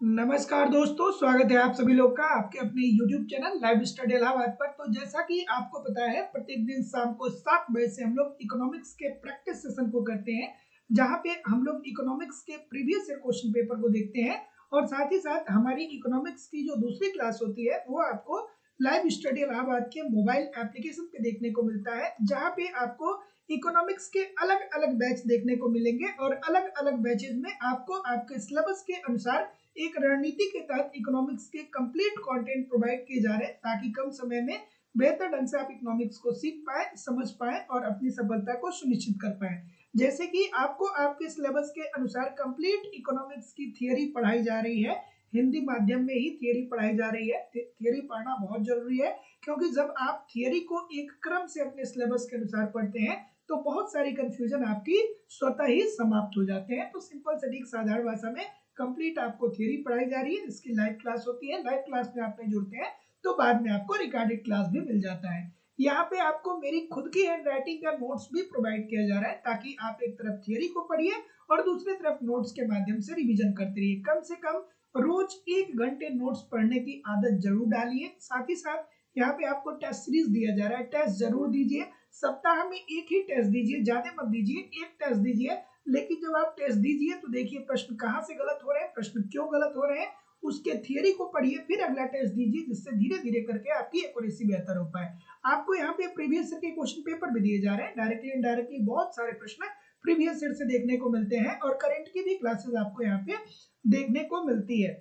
नमस्कार दोस्तों, स्वागत है आप सभी लोग का आपके अपने YouTube channel live study Allahabad पर। तो जैसा कि आपको पता है, प्रत्येक दिन शाम को 7 बजे से हम लोग इकोनॉमिक्स के प्रैक्टिस सेशन को करते हैं, जहां पे हम लोग इकोनॉमिक्स के प्रीवियस ईयर क्वेश्चन पेपर को देखते हैं और साथ ही साथ हमारी इकोनॉमिक्स की जो दूसरी क्लास होती है वो आपको लाइव स्टडी इलाहाबाद के मोबाइल एप्लीकेशन पे देखने को मिलता है, जहाँ पे आपको इकोनॉमिक्स के अलग अलग बैच देखने को मिलेंगे और अलग अलग बैचेज में आपको आपके सिलेबस के अनुसार एक रणनीति के तहत इकोनॉमिक्स के कंप्लीट कंटेंट प्रोवाइड किए जा रहे हैं, ताकि कम समय में बेहतर ढंग से आप इकोनॉमिक्स को सीख पाए, समझ पाए और अपनी सफलता को सुनिश्चित कर पाए। जैसे कि आपको आपके सिलेबस के अनुसार कंप्लीट इकोनॉमिक्स की थियरी पढ़ाई जा रही है, हिंदी माध्यम में ही थियरी पढ़ाई जा रही है। थियरी पढ़ना बहुत जरूरी है, क्योंकि जब आप थियरी को एक क्रम से अपने सिलेबस के अनुसार पढ़ते हैं तो बहुत सारी कंफ्यूजन आपकी स्वतः ही समाप्त हो जाते हैं। तो सिंपल सटीक साधारण भाषा में कंप्लीट आपको थ्योरी पढ़ाई जा रही है, इसकी लाइव क्लास होती है। लाइव क्लास में आप नहीं जुड़ते हैं तो बाद में आपको रिकॉर्डेड क्लास भी मिल जाता है। यहाँ पे आपको मेरी खुद की हैंड राइटिंग का नोट्स भी प्रोवाइड किया जा रहा है, ताकि आप एक तरफ थ्योरी को पढ़िए और दूसरी तरफ नोट्स के माध्यम से रिवीजन करते रहिए। कम से कम रोज 1 घंटे नोट्स पढ़ने की आदत जरूर डालिए। साथ ही साथ यहाँ पे आपको टेस्ट सीरीज दिया जा रहा है, टेस्ट जरूर दीजिए। सप्ताह में एक ही टेस्ट दीजिए, ज्यादा मत दीजिए, एक टेस्ट दीजिए। लेकिन जब आप टेस्ट दीजिए तो देखिए प्रश्न कहाँ से गलत हो रहे हैं, प्रश्न क्यों गलत हो रहे हैं, उसके थियरी को पढ़िए, फिर अगला टेस्ट दीजिए, जिससे धीरे धीरे करके आपकी एक्यूरेसी बेहतर हो पाए। आपको यहाँ पे प्रीवियस ईयर के क्वेश्चन पेपर भी दिए जा रहे हैं, डायरेक्टली इनडायरेक्टली बहुत सारे प्रश्न प्रीवियस ईयर से देखने को मिलते हैं और करंट की भी क्लासेस आपको यहाँ पे देखने को मिलती है।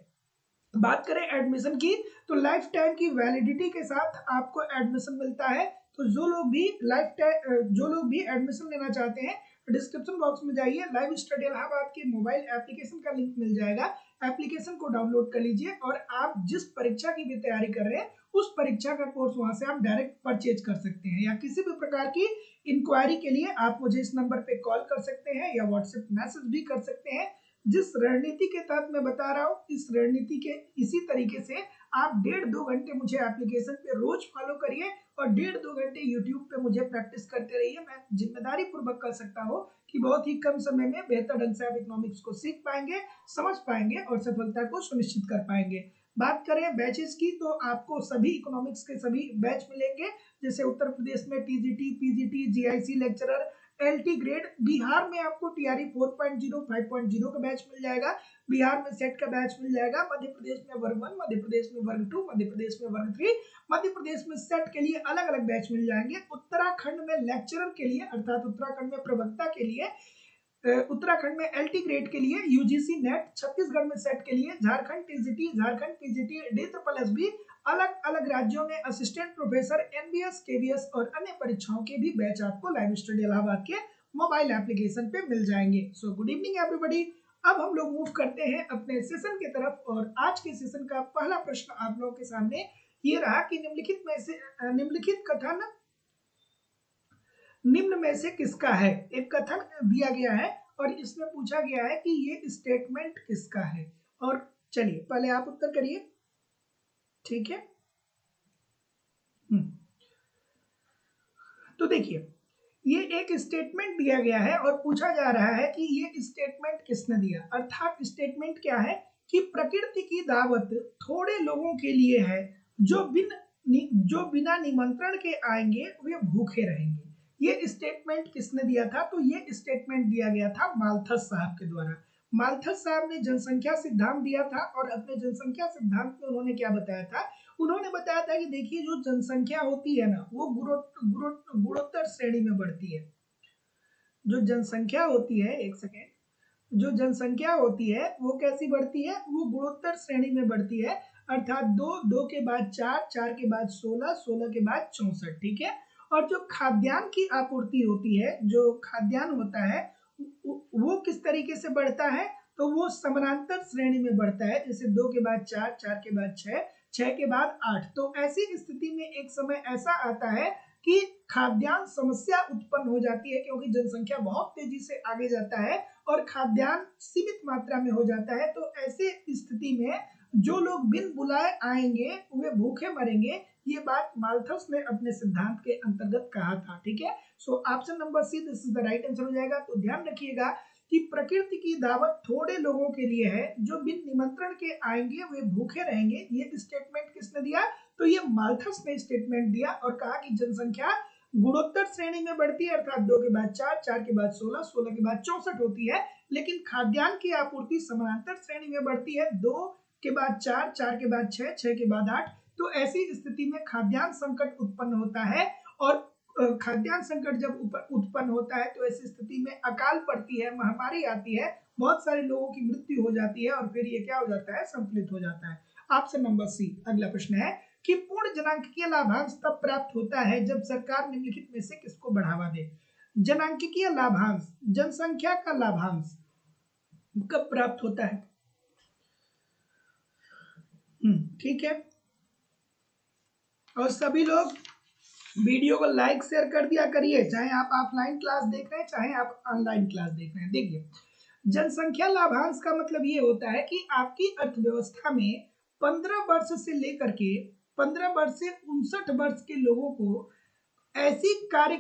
बात करें एडमिशन की, तो लाइफ टाइम की वैलिडिटी के साथ आपको एडमिशन मिलता है। तो जो लोग भी एडमिशन लेना चाहते हैं, डिस्क्रिप्शन बॉक्स में जाइए, लाइव स्टडी इलाहाबाद के मोबाइल एप्लीकेशन का लिंक मिल जाएगा। एप्लीकेशन को डाउनलोड कर लीजिए और आप जिस परीक्षा की भी तैयारी कर रहे हैं उस परीक्षा का कोर्स वहां से आप डायरेक्ट परचेज कर सकते हैं, या किसी भी प्रकार की इंक्वायरी के लिए आप मुझे इस नंबर पे कॉल कर सकते हैं या व्हाट्सएप मैसेज भी कर सकते हैं। जिस रणनीति के तहत मैं बता रहा हूँ, इस रणनीति के इसी तरीके से आप 1.5-2 घंटे मुझे एप्लीकेशन पे रोज फॉलो करिए और 1.5-2 घंटे यूट्यूब पे मुझे प्रैक्टिस करते रहिए। मैं जिम्मेदारी पूर्वक कर सकता हूँ कि बहुत ही कम समय में बेहतर ढंग से आप इकोनॉमिक्स को सीख पाएंगे, समझ पाएंगे और सफलता को सुनिश्चित कर पाएंगे। बात करें बैचेस की, तो आपको सभी इकोनॉमिक्स के सभी बैच मिलेंगे, जैसे उत्तर प्रदेश में TGT, PGT, GIC lecturer, LT grade. Bihar में आपको टीआरई 4.0, 5.0 का बैच मिल जाएगा। बिहार में सेट का बैच मिल जाएगा। मध्य प्रदेश में वर्ग 1, मध्य प्रदेश में वर्ग 2, मध्य प्रदेश में वर्ग 3, मध्य प्रदेश में सेट के लिए अलग अलग बैच मिल जाएंगे। उत्तराखंड में लेक्चरर के लिए, अर्थात उत्तराखंड में प्रवक्ता के लिए, उत्तराखंड में एलटी ग्रेड के लिए यूजीसी नेट, छत्तीसगढ़ में सेट के लिए, Jharkhand TGT, Jharkhand PGT, D अलग अलग राज्यों में असिस्टेंट प्रोफेसर, एनबीएस, केबीएस और अन्य परीक्षाओं के भी बैच आपको लाइव स्टडी इलाहाबाद के मोबाइल एप्लीकेशन पे मिल जाएंगे। So good evening everybody. अब हम लोग मूव करते हैं अपने सेशन की तरफ और आज के सेशन का पहला प्रश्न आप लोगों के सामने ये रहा कि निम्नलिखित कथन निम्न में से किसका है। एक कथन दिया गया है और इसमें पूछा गया है कि ये स्टेटमेंट किसका है। और चलिए पहले आप उत्तर करिए, ठीक है। तो देखिए, ये एक स्टेटमेंट दिया गया है और पूछा जा रहा है कि ये स्टेटमेंट किसने दिया। अर्थात स्टेटमेंट क्या है कि प्रकृति की दावत थोड़े लोगों के लिए है, जो बिना निमंत्रण के आएंगे वे भूखे रहेंगे। ये स्टेटमेंट किसने दिया था? तो ये स्टेटमेंट दिया गया था माल्थस साहब के द्वारा। माल्थस साहब ने जनसंख्या सिद्धांत दिया था और अपने जनसंख्या सिद्धांत में उन्होंने क्या बताया था? उन्होंने बताया था कि देखिए, जो जनसंख्या होती है ना, वो गुणोत्तर श्रेणी में बढ़ती है। जो जनसंख्या होती है, एक सेकेंड, जो जनसंख्या होती है वो कैसी बढ़ती है? वो गुणोत्तर श्रेणी में बढ़ती है। अर्थात 2 के बाद 4, 4 के बाद 16, 16 के बाद 64, ठीक है। और जो खाद्यान्न की आपूर्ति होती है, जो खाद्यान्न होता है, वो किस तरीके से बढ़ता है? तो वो समानांतर श्रेणी में बढ़ता है। जैसे 2 के बाद 4, 4 के बाद 6, 6 के बाद 8। तो ऐसी स्थिति में एक समय ऐसा आता है कि खाद्यान्न समस्या उत्पन्न हो जाती है, क्योंकि जनसंख्या बहुत तेजी से आगे जाता है और खाद्यान्न सीमित मात्रा में हो जाता है। तो ऐसे स्थिति में जो लोग बिन बुलाए आएंगे वे भूखे मरेंगे। ये बात माल्थस ने अपने सिद्धांत के अंतर्गत कहा था, ठीक है। So option number C this is the right answer हो जाएगा। तो ध्यान रखिएगा कि प्रकृति की दावत थोड़े लोगों के लिए है, जो बिन निमंत्रण के आएंगे वे भूखे रहेंगे। ये स्टेटमेंट किसने दिया? तो ये माल्थस ने स्टेटमेंट दिया और कहा कि जनसंख्या गुणोत्तर श्रेणी में बढ़ती है, अर्थात 2 के बाद 4, 4 के बाद 16, 16 के बाद 64 होती है, लेकिन खाद्यान्न की आपूर्ति समानांतर श्रेणी में बढ़ती है, 2 के बाद 4, 4 के बाद 6, 6 के बाद 8। तो ऐसी स्थिति में खाद्यान्न संकट उत्पन्न होता है, और खाद्यान्न संकट जब उत्पन्न होता है तो ऐसी स्थिति में अकाल पड़ती है, महामारी आती है, बहुत सारे लोगों की मृत्यु हो जाती है, और फिर ये क्या हो जाता है? संतुलित हो जाता है। Option number C. अगला प्रश्न है कि पूर्ण जनांकीय लाभांश तब प्राप्त होता है जब सरकार निम्नलिखित में से किसको बढ़ावा दे? जनांकीय लाभांश, जनसंख्या का लाभांश कब प्राप्त होता है? ठीक है, और सभी लोग वीडियो को लाइक शेयर कर दिया करिए, चाहे आप ऑफलाइन क्लास देख रहे हैं चाहे आप ऑनलाइन क्लास देख रहे हैं। देखिए, जनसंख्या लाभांश का मतलब ये होता है कि आपकी अर्थव्यवस्था में 15 वर्ष से लेकर के 15 वर्ष से 59 वर्ष के लोगों को ऐसी कार्य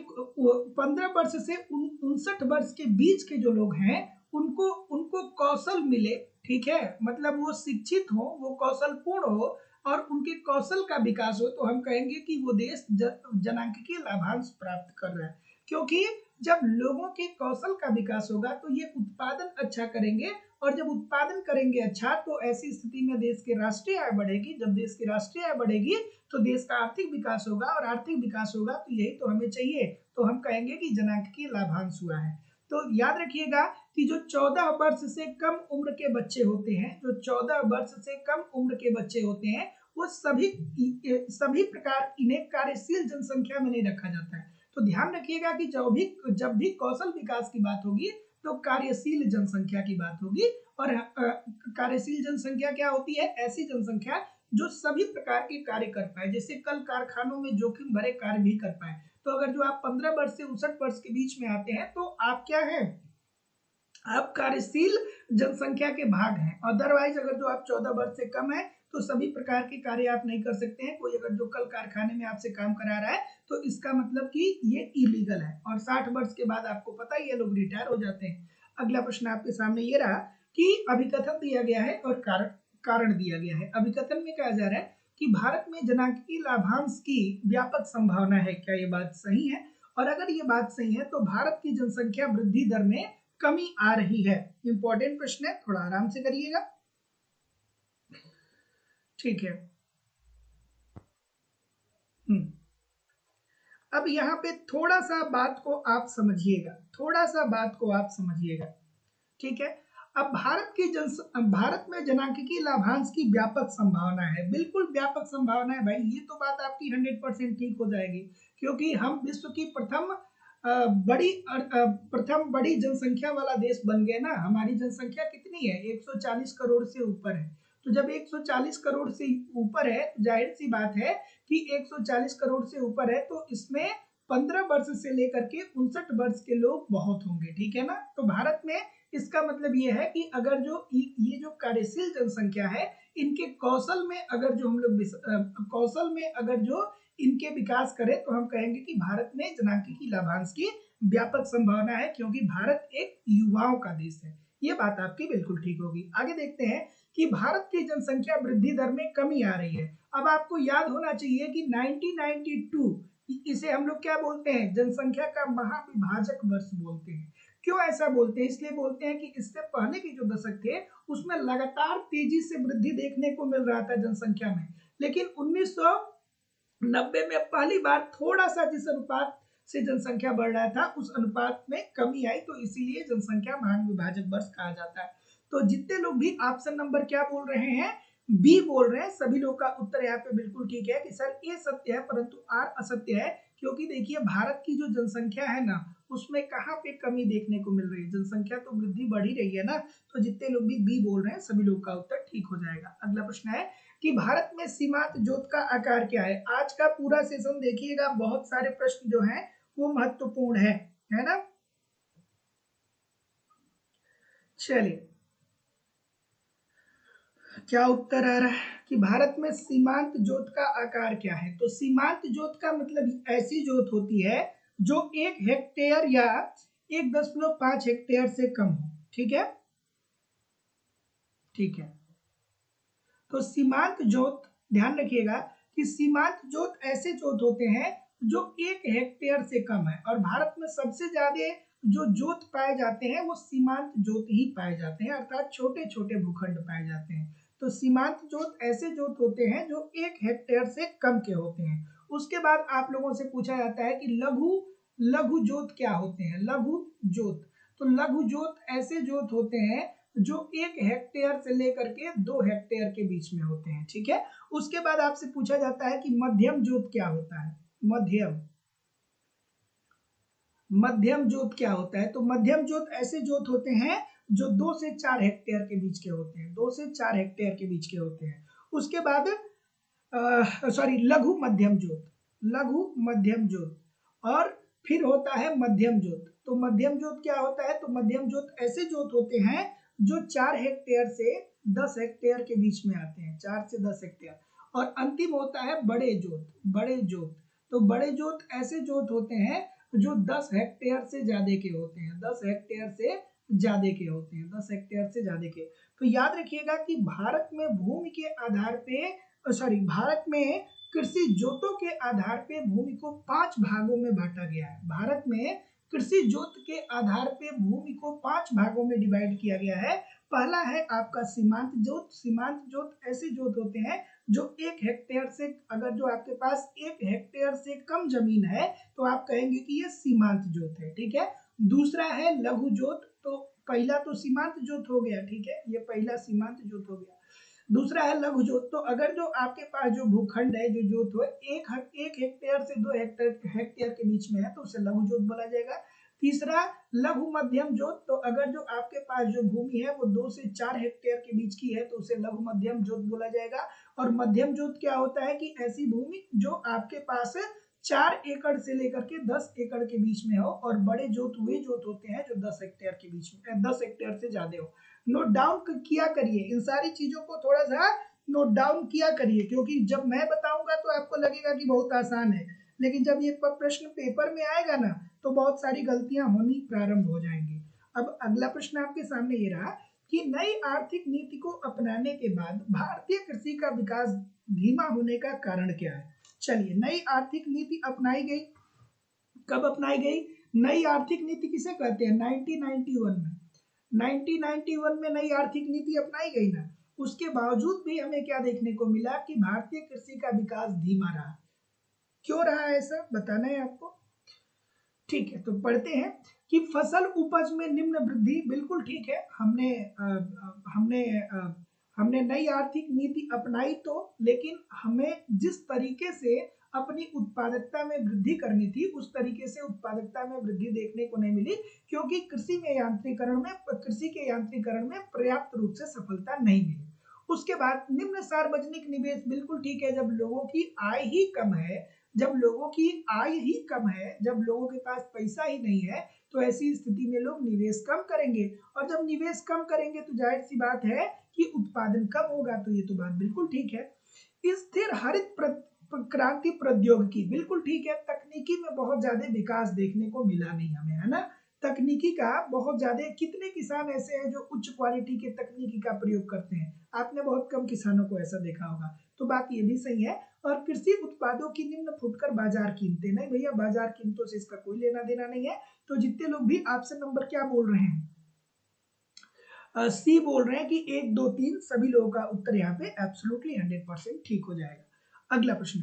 15 वर्ष से 59 वर्ष के बीच के जो लोग हैं उनको उनको कौशल मिले, ठीक है, मतलब वो शिक्षित हो, वो कौशलपूर्ण हो और उनके कौशल का विकास हो, तो हम कहेंगे कि वो देश जनांकीय लाभांश प्राप्त कर रहा है। क्योंकि जब लोगों के कौशल का विकास होगा तो ये उत्पादन अच्छा करेंगे, और जब उत्पादन करेंगे अच्छा तो ऐसी स्थिति में देश की राष्ट्रीय आय बढ़ेगी। जब देश की राष्ट्रीय आय बढ़ेगी तो देश का आर्थिक विकास होगा, और आर्थिक विकास होगा तो यही तो हमें चाहिए, तो हम कहेंगे कि जनांकीय लाभांश हुआ है। तो याद रखिएगा कि जो 14 वर्ष से कम उम्र के बच्चे होते हैं, जो 14 वर्ष से कम उम्र के बच्चे होते हैं, वो सभी प्रकार इन्हें कार्यशील जनसंख्या में नहीं रखा जाता है। तो ध्यान रखिएगा कि जब भी कौशल विकास की बात होगी तो कार्यशील जनसंख्या की बात होगी, और कार्यशील जनसंख्या क्या होती है? ऐसी जनसंख्या जो सभी प्रकार के कार्य कर पाए, जैसे कल कारखानों में जोखिम भरे कार्य भी कर पाए। तो अगर जो आप 15 वर्ष से 59 वर्ष के बीच में आते हैं तो आप क्या हैं? आप कार्यशील जनसंख्या के भाग हैं। अदरवाइज अगर जो आप 14 वर्ष से कम है तो सभी प्रकार के कार्य आप नहीं कर सकते हैं। कोई अगर जो कल कारखाने में आपसे काम करा रहा है तो इसका मतलब कि ये इलीगल है, और 60 वर्ष के बाद आपको पता ही है लोग रिटायर हो जाते हैं। अगला प्रश्न आपके सामने ये रहा कि अभिकथन दिया गया है और कारण दिया गया है। अभिकथन में कहा जा रहा है कि भारत में जनांकीय लाभांश की व्यापक संभावना है। क्या ये बात सही है? और अगर ये बात सही है तो भारत की जनसंख्या वृद्धि दर में कमी आ रही है। इंपॉर्टेंट प्रश्न है, थोड़ा आराम से करिएगा, ठीक है। अब यहाँ पे थोड़ा सा बात को आप समझिएगा, थोड़ा सा बात को आप समझिएगा, ठीक है। अब भारत में जनांकीय लाभांश की व्यापक संभावना है। बिल्कुल व्यापक संभावना है भाई, ये तो बात आपकी 100% ठीक हो जाएगी, क्योंकि हम विश्व की प्रथम बड़ी जनसंख्या वाला देश बन गए ना। हमारी जनसंख्या कितनी है? 140 करोड़ से ऊपर है। तो जब 140 करोड़ से ऊपर है तो जाहिर सी बात है कि 140 करोड़ से ऊपर है तो इसमें 15 वर्ष से लेकर के 59 वर्ष के लोग बहुत होंगे, ठीक है ना। तो भारत में इसका मतलब ये है कि अगर जो ये जो कार्यशील जनसंख्या है, इनके कौशल में अगर जो हम लोग कौशल में अगर जो इनके विकास करें तो हम कहेंगे कि भारत में जनांकीय लाभांश की व्यापक संभावना है, क्योंकि भारत एक युवाओं का देश है। ये बात आपकी बिल्कुल ठीक होगी। आगे देखते हैं कि भारत की जनसंख्या वृद्धि दर में कमी आ रही है। अब आपको याद होना चाहिए कि 1992 इसे हम लोग क्या बोलते हैं? जनसंख्या का महाविभाजक वर्ष बोलते हैं। क्यों ऐसा बोलते हैं? इसलिए बोलते हैं कि इससे पहले के जो दशक थे उसमें लगातार तेजी से वृद्धि देखने को मिल रहा था जनसंख्या में, लेकिन 1990 में पहली बार थोड़ा सा जिस अनुपात से जनसंख्या बढ़ रहा था उस अनुपात में कमी आई, तो इसीलिए जनसंख्या महाविभाजक वर्ष कहा जाता है। तो जितने लोग भी ऑप्शन नंबर क्या बोल रहे हैं? बी बोल रहे हैं, सभी लोग का उत्तर यहाँ पे बिल्कुल ठीक है कि सर ए सत्य है परंतु आर असत्य है। क्योंकि देखिए भारत की जो जनसंख्या है ना उसमें कहाँ पे कमी देखने को मिल रही है? जनसंख्या तो वृद्धि बढ़ ही रही है ना। तो जितने लोग भी बी बोल रहे हैं सभी लोग का उत्तर ठीक हो जाएगा। अगला प्रश्न है कि भारत में सीमांत जोत का आकार क्या है? आज का पूरा सेशन देखिएगा, बहुत सारे प्रश्न जो हैं वो महत्वपूर्ण है ना। चलिए, क्या उत्तर आ रहा है कि भारत में सीमांत जोत का आकार क्या है? तो सीमांत जोत का मतलब ऐसी जोत होती है जो 1 हेक्टेयर या 1.5 हेक्टेयर से कम हो, ठीक है, ठीक है। तो सीमांत जोत, ध्यान रखिएगा कि सीमांत जोत ऐसे जोत होते हैं जो 1 हेक्टेयर से कम है, और भारत में सबसे ज्यादा जो जोत पाए जाते हैं वो सीमांत जोत ही पाए जाते हैं, अर्थात छोटे छोटे भूखंड पाए जाते हैं। तो सीमांत जोत ऐसे जोत होते हैं जो 1 हेक्टेयर से कम के होते हैं। उसके बाद आप लोगों से पूछा जाता है कि लघु लघु जोत क्या होते हैं। लघु जोत, तो लघु जोत ऐसे जोत होते हैं जो 1 हेक्टेयर से लेकर के 2 हेक्टेयर के बीच में होते हैं, ठीक है। उसके बाद आपसे पूछा जाता है कि मध्यम जोत क्या होता है। मध्यम जोत क्या होता है। तो मध्यम जोत ऐसे जोत होते हैं जो 2 से 4 हेक्टेयर के बीच के होते हैं, 2 से 4 हेक्टेयर के बीच के होते हैं। उसके बाद सॉरी, लघु मध्यम जोत, लघु मध्यम जोत, और फिर होता है मध्यम जोत। तो मध्यम जोत क्या होता है। तो मध्यम जोत ऐसे जोत होते हैं जो 4 हेक्टेयर से 10 हेक्टेयर के बीच में आते हैं, 4 से 10 हेक्टेयर। और अंतिम होता है बड़े जोत, बड़े जोत। तो बड़े जोत ऐसे जोत होते हैं जो 10 हेक्टेयर से ज्यादा के होते हैं, 10 हेक्टेयर से ज्यादा के होते हैं, 10 हेक्टेयर से ज्यादा के। तो याद रखिएगा कि भारत में भूमि के आधार पे, सॉरी, भारत में कृषि जोतों के आधार पे भूमि को 5 भागों में बांटा गया है। भारत में कृषि जोत के आधार पे भूमि को 5 भागों में डिवाइड किया गया है। पहला है आपका सीमांत जोत। सीमांत जोत ऐसे जोत होते हैं जो 1 हेक्टेयर से, अगर जो आपके पास 1 हेक्टेयर से कम जमीन है तो आप कहेंगे कि ये सीमांत जोत है, ठीक है। दूसरा है लघु जोत। तो पहला तो सीमांत जोत हो गया, ठीक है, ये पहला सीमांत जोत हो गया। दूसरा है लघु जोत। तो अगर जो आपके पास जो भूखंड है, जो जोत हो एक हेक्टेयर से 2 हेक्टेयर के बीच में है तो उसे लघु जोत बोला जाएगा। तीसरा लघु मध्यम जोत। तो अगर जो आपके पास जो भूमि है वो 2 से 4 हेक्टेयर के बीच की है तो उसे लघु मध्यम जोत बोला जाएगा। और मध्यम जोत क्या होता है कि ऐसी भूमि जो आपके पास 4 एकड़ से लेकर के 10 एकड़ के बीच में हो। और बड़े जोत वे जोत होते हैं जो 10 हेक्टेयर के बीच में, 10 हेक्टेयर से ज्यादा हो। नोट डाउन किया करिए, इन सारी चीजों को थोड़ा सा नोट डाउन किया करिए, क्योंकि जब मैं बताऊंगा तो आपको लगेगा कि बहुत आसान है, लेकिन जब ये प्रश्न पेपर में आएगा ना तो बहुत सारी गलतियां होनी प्रारंभ हो जाएंगी। अब अगला प्रश्न आपके सामने ये रहा कि नई आर्थिक नीति को अपनाने के बाद भारतीय कृषि का विकास धीमा होने का कारण क्या है। चलिए, नई आर्थिक नीति अपनाई गई। कब अपनाई गई? नई आर्थिक नीति किसे कहते हैं? 1991 में। 1991 में नई आर्थिक नीति अपनाई गई ना। उसके बावजूद भी हमें क्या देखने को मिला कि भारतीय कृषि का विकास धीमा रहा। क्यों रहा ऐसा, बताना है आपको। ठीक है, तो पढ़ते हैं कि फसल उपज में निम्न वृद्धि, बिल्कुल ठीक है। हमने नई आर्थिक नीति अपनाई तो, लेकिन हमें जिस तरीके से अपनी उत्पादकता में वृद्धि करनी थी उस तरीके से उत्पादकता में वृद्धि देखने को नहीं मिली, क्योंकि कृषि के यांत्रिकरण में पर्याप्त रूप से सफलता नहीं मिली। उसके बाद निम्न सार्वजनिक निवेश, बिल्कुल ठीक है। जब लोगों की आय ही कम है, जब लोगों की आय ही कम है, जब लोगों के पास पैसा ही नहीं है, तो ऐसी स्थिति में लोग निवेश कम करेंगे, और जब निवेश कम करेंगे तो जाहिर सी बात है कि उत्पादन कम होगा। तो ये तो बात बिल्कुल ठीक है। स्थिर हरित क्रांति प्रौद्योगिकी, बिल्कुल ठीक है। तकनीकी में बहुत ज्यादा विकास देखने को मिला नहीं हमें, है ना। तकनीकी का बहुत ज्यादा, कितने किसान ऐसे हैं जो उच्च क्वालिटी के तकनीकी का प्रयोग करते हैं? आपने बहुत कम किसानों को ऐसा देखा होगा। तो बात ये भी सही है। और कृषि उत्पादों की निम्न फुटकर बाजार कीमतें, नहीं भैया, बाजार कीमतों से इसका कोई लेना देना नहीं है। तो जितने लोग भी आपसे नंबर क्या बोल रहे हैं, सी बोल रहे हैं कि 1 2 3, सभी लोगों का उत्तर यहाँ पे एब्सोल्युटली 100% ठीक हो जाएगा। अगला प्रश्न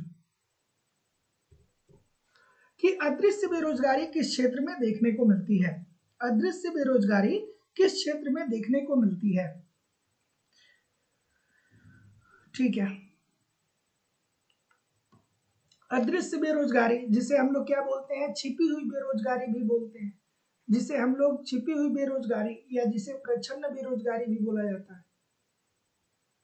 कि अदृश्य बेरोजगारी किस क्षेत्र में देखने को मिलती है। अदृश्य बेरोजगारी किस क्षेत्र में देखने को मिलती है? ठीक है, अदृश्य बेरोजगारी, जिसे हम लोग क्या बोलते हैं? छिपी हुई बेरोजगारी भी बोलते हैं, जिसे हम लोग छिपी हुई बेरोजगारी या जिसे प्रच्छन्न बेरोजगारी भी बोला जाता है,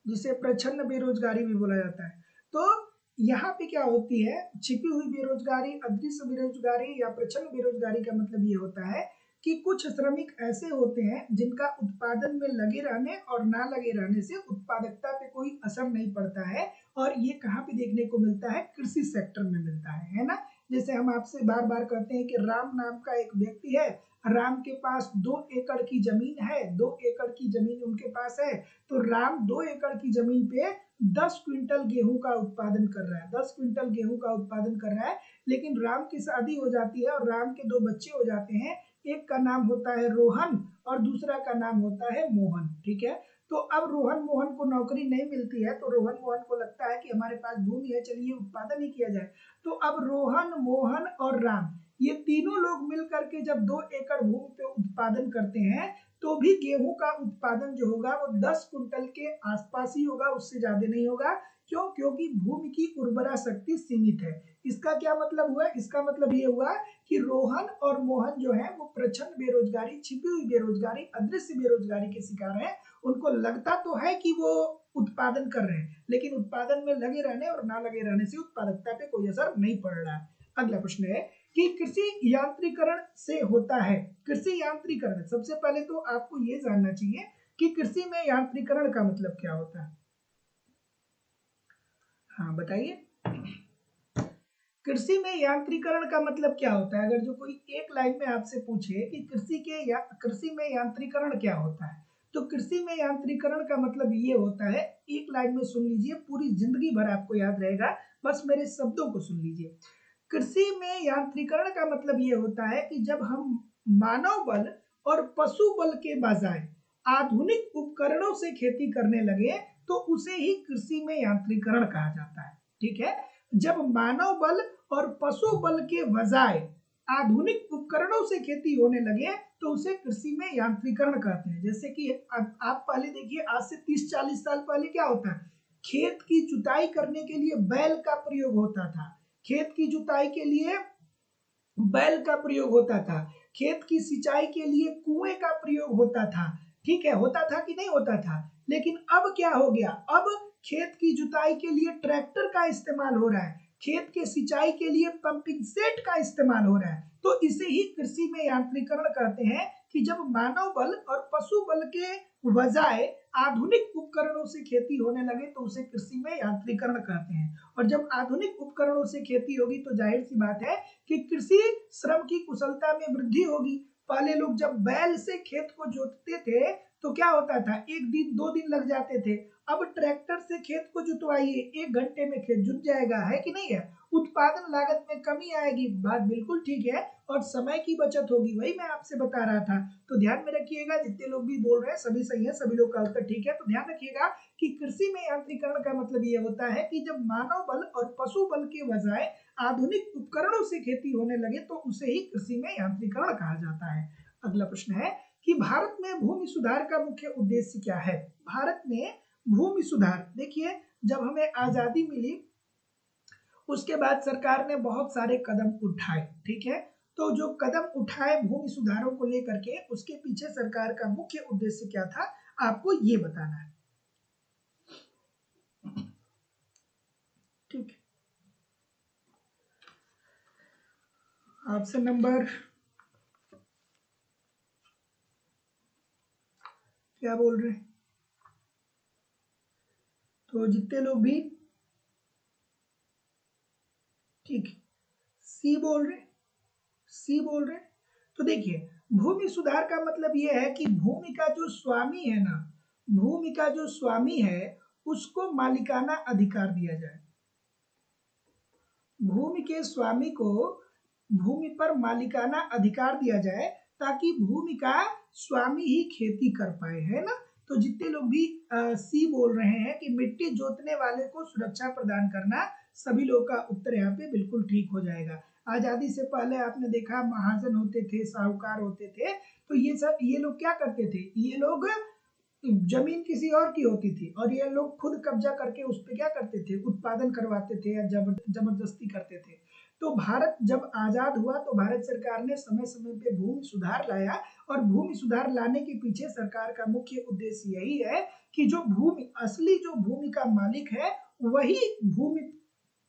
जिसे प्रच्छन्न बेरोजगारी भी बोला जाता है। तो यहाँ पे क्या होती है? छिपी हुई बेरोजगारी, अदृश्य बेरोजगारी या प्रच्छन्न बेरोजगारी का मतलब ये होता है कि कुछ श्रमिक ऐसे होते हैं जिनका उत्पादन में लगे रहने और ना लगे रहने से उत्पादकता पे कोई असर नहीं पड़ता है, और ये कहाँ पे देखने को मिलता है? कृषि सेक्टर में मिलता है ना। जैसे हम आपसे बार बार कहते हैं कि राम नाम का एक व्यक्ति है, राम के पास 2 एकड़ की जमीन है, 2 एकड़ की जमीन उनके पास है, तो राम 2 एकड़ की जमीन पे 10 क्विंटल गेहूं का उत्पादन कर रहा है, 10 क्विंटल गेहूं का उत्पादन कर रहा है। लेकिन राम की शादी हो जाती है और राम के 2 बच्चे हो जाते हैं, एक का नाम होता है रोहन और दूसरा का नाम होता है मोहन। ठीक है, तो अब रोहन मोहन को नौकरी नहीं मिलती है, तो रोहन मोहन को लगता है कि हमारे पास भूमि है, चलिए उत्पादन ही किया जाए। तो अब रोहन मोहन और राम ये तीनों लोग मिलकर के जब 2 एकड़ भूमि पे उत्पादन करते हैं तो भी गेहूं का उत्पादन जो होगा वो 10 क्विंटल के आसपास ही होगा, उससे ज्यादा नहीं होगा। क्यों? क्योंकि भूमि की उर्वरा शक्ति सीमित है। इसका क्या मतलब हुआ? इसका मतलब ये हुआ कि रोहन और मोहन जो है वो प्रचंड बेरोजगारी, छिपी हुई बेरोजगारी, अदृश्य बेरोजगारी के शिकार हैं। उनको लगता तो है कि वो उत्पादन कर रहे हैं, लेकिन उत्पादन में लगे रहने और ना लगे रहने से उत्पादकता पे कोई असर नहीं पड़ रहा है। अगला प्रश्न है कि कृषि यांत्रिकरण से होता है, कृषि यांत्रिकरण, सबसे पहले तो आपको ये जानना चाहिए कि कृषि में यांत्रिकरण का मतलब क्या होता है। हाँ बताइए, कृषि में यांत्रिकरण का मतलब क्या होता है? अगर जो कोई एक लाइन में आपसे पूछे कि कृषि में यांत्रिकरण क्या होता है, तो कृषि में यांत्रिकरण का मतलब ये होता है, एक लाइन में सुन लीजिए, पूरी जिंदगी भर आपको याद रहेगा, बस मेरे शब्दों को सुन लीजिए। कृषि में यांत्रिकरण का मतलब ये होता है कि जब हम मानव बल और पशु बल के बजाय आधुनिक उपकरणों से खेती करने लगे तो उसे ही कृषि में यांत्रिकरण कहा जाता है। ठीक है, जब मानव बल और पशु बल के बजाय आधुनिक उपकरणों से खेती होने लगे तो उसे कृषि में यांत्रिकरण कहते हैं। जैसे कि आप पहले देखिए, आज से 30-40 साल पहले क्या होता है, खेत की जुताई करने के लिए बैल का प्रयोग होता था, खेत की जुताई के लिए बैल का प्रयोग होता था, खेत की सिंचाई के लिए कुएं का प्रयोग होता था। ठीक है, होता था कि नहीं होता था? लेकिन अब क्या हो गया, अब खेत की जुताई के लिए ट्रैक्टर का इस्तेमाल हो रहा है, खेत के सिंचाई के लिए पंपिंग सेट का इस्तेमाल हो रहा है। तो इसे ही कृषि में यांत्रिकरण कहते हैं कि जब मानव बल और पशु बल के बजाय आधुनिक उपकरणों से खेती होने लगे तो उसे कृषि में यांत्रिकरण कहते हैं। और जब आधुनिक उपकरणों से खेती होगी तो जाहिर सी बात है कि कृषि श्रम की कुशलता में वृद्धि होगी। पहले लोग जब बैल से खेत को जोतते थे तो क्या होता था, 1 दिन 2 दिन लग जाते थे। अब ट्रैक्टर से खेत को जुतवाइए, 1 घंटे में खेत जुत जाएगा, है कि नहीं है? उत्पादन लागत में कमी आएगी, बात बिल्कुल ठीक है, और समय की बचत होगी, वही मैं आपसे बता रहा था। तो ध्यान में रखिएगा, जितने लोग भी बोल रहे हैं सभी सही है, सभी लोग का उत्तर ठीक है। तो ध्यान रखिएगा कि कृषि में यांत्रिकरण का मतलब ये होता है कि जब मानव बल और पशु बल के बजाय आधुनिक उपकरणों से खेती होने लगे तो उसे ही कृषि में यांत्रिकरण कहा जाता है। अगला प्रश्न है कि भारत में भूमि सुधार का मुख्य उद्देश्य क्या है? भारत में भूमि सुधार, देखिए जब हमें आजादी मिली उसके बाद सरकार ने बहुत सारे कदम उठाए। ठीक है, तो जो कदम उठाए भूमि सुधारों को लेकर के, उसके पीछे सरकार का मुख्य उद्देश्य क्या था, आपको ये बताना है। ठीक है, ऑप्शन नंबर क्या बोल रहे हैं? तो जितने लोग भी ठीक सी बोल रहे, सी बोल रहे, तो देखिए भूमि सुधार का मतलब यह है कि भूमि का जो स्वामी है ना, भूमि का जो स्वामी है उसको मालिकाना अधिकार दिया जाए। भूमि के स्वामी को भूमि पर मालिकाना अधिकार दिया जाए ताकि भूमि का स्वामी ही खेती कर पाए, है ना? तो जितने लोग भी सी बोल रहे हैं कि मिट्टी जोतने वाले को सुरक्षा प्रदान करना, सभी लोग का उत्तर यहाँ पे बिल्कुल ठीक हो जाएगा। आजादी से पहले आपने देखा महाजन होते थे, साहूकार होते थे, तो ये लोग क्या करते थे, ये लोग जमीन किसी और की होती थी और ये लोग खुद कब्जा करके उस पर क्या करते थे, उत्पादन करवाते थे या जबरदस्ती करते थे। तो भारत जब आजाद हुआ तो भारत सरकार ने समय समय पे भूमि सुधार लाया, और भूमि सुधार लाने के पीछे सरकार का मुख्य उद्देश्य यही है कि जो भूमि असली जो भूमि का मालिक है वही भूमि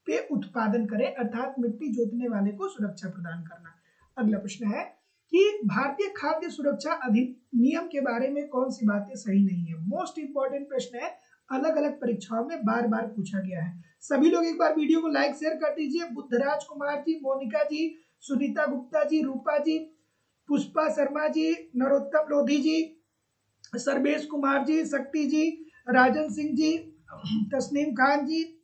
पे उत्पादन करे, अर्थात मिट्टी जोतने वाले को सुरक्षा प्रदान करना। अगला प्रश्न है कि भारतीय खाद्य सुरक्षा अधिनियम के बारे में कौन सी बातें सही नहीं है? मोस्ट इंपॉर्टेंट प्रश्न है, अलग अलग परीक्षाओं में बार बार पूछा गया है। सभी लोग एक बार वीडियो को लाइक शेयर कर दीजिए। बुद्धराज कुमार जी, मोनिका जी, सुनीता गुप्ता जी, रूपा जी, पुष्पा शर्मा जी, नरोत्तम लोधी जी, सर्वेश कुमार जी, शक्ति जी, राजन सिंह जी, तस्नीम खान जी,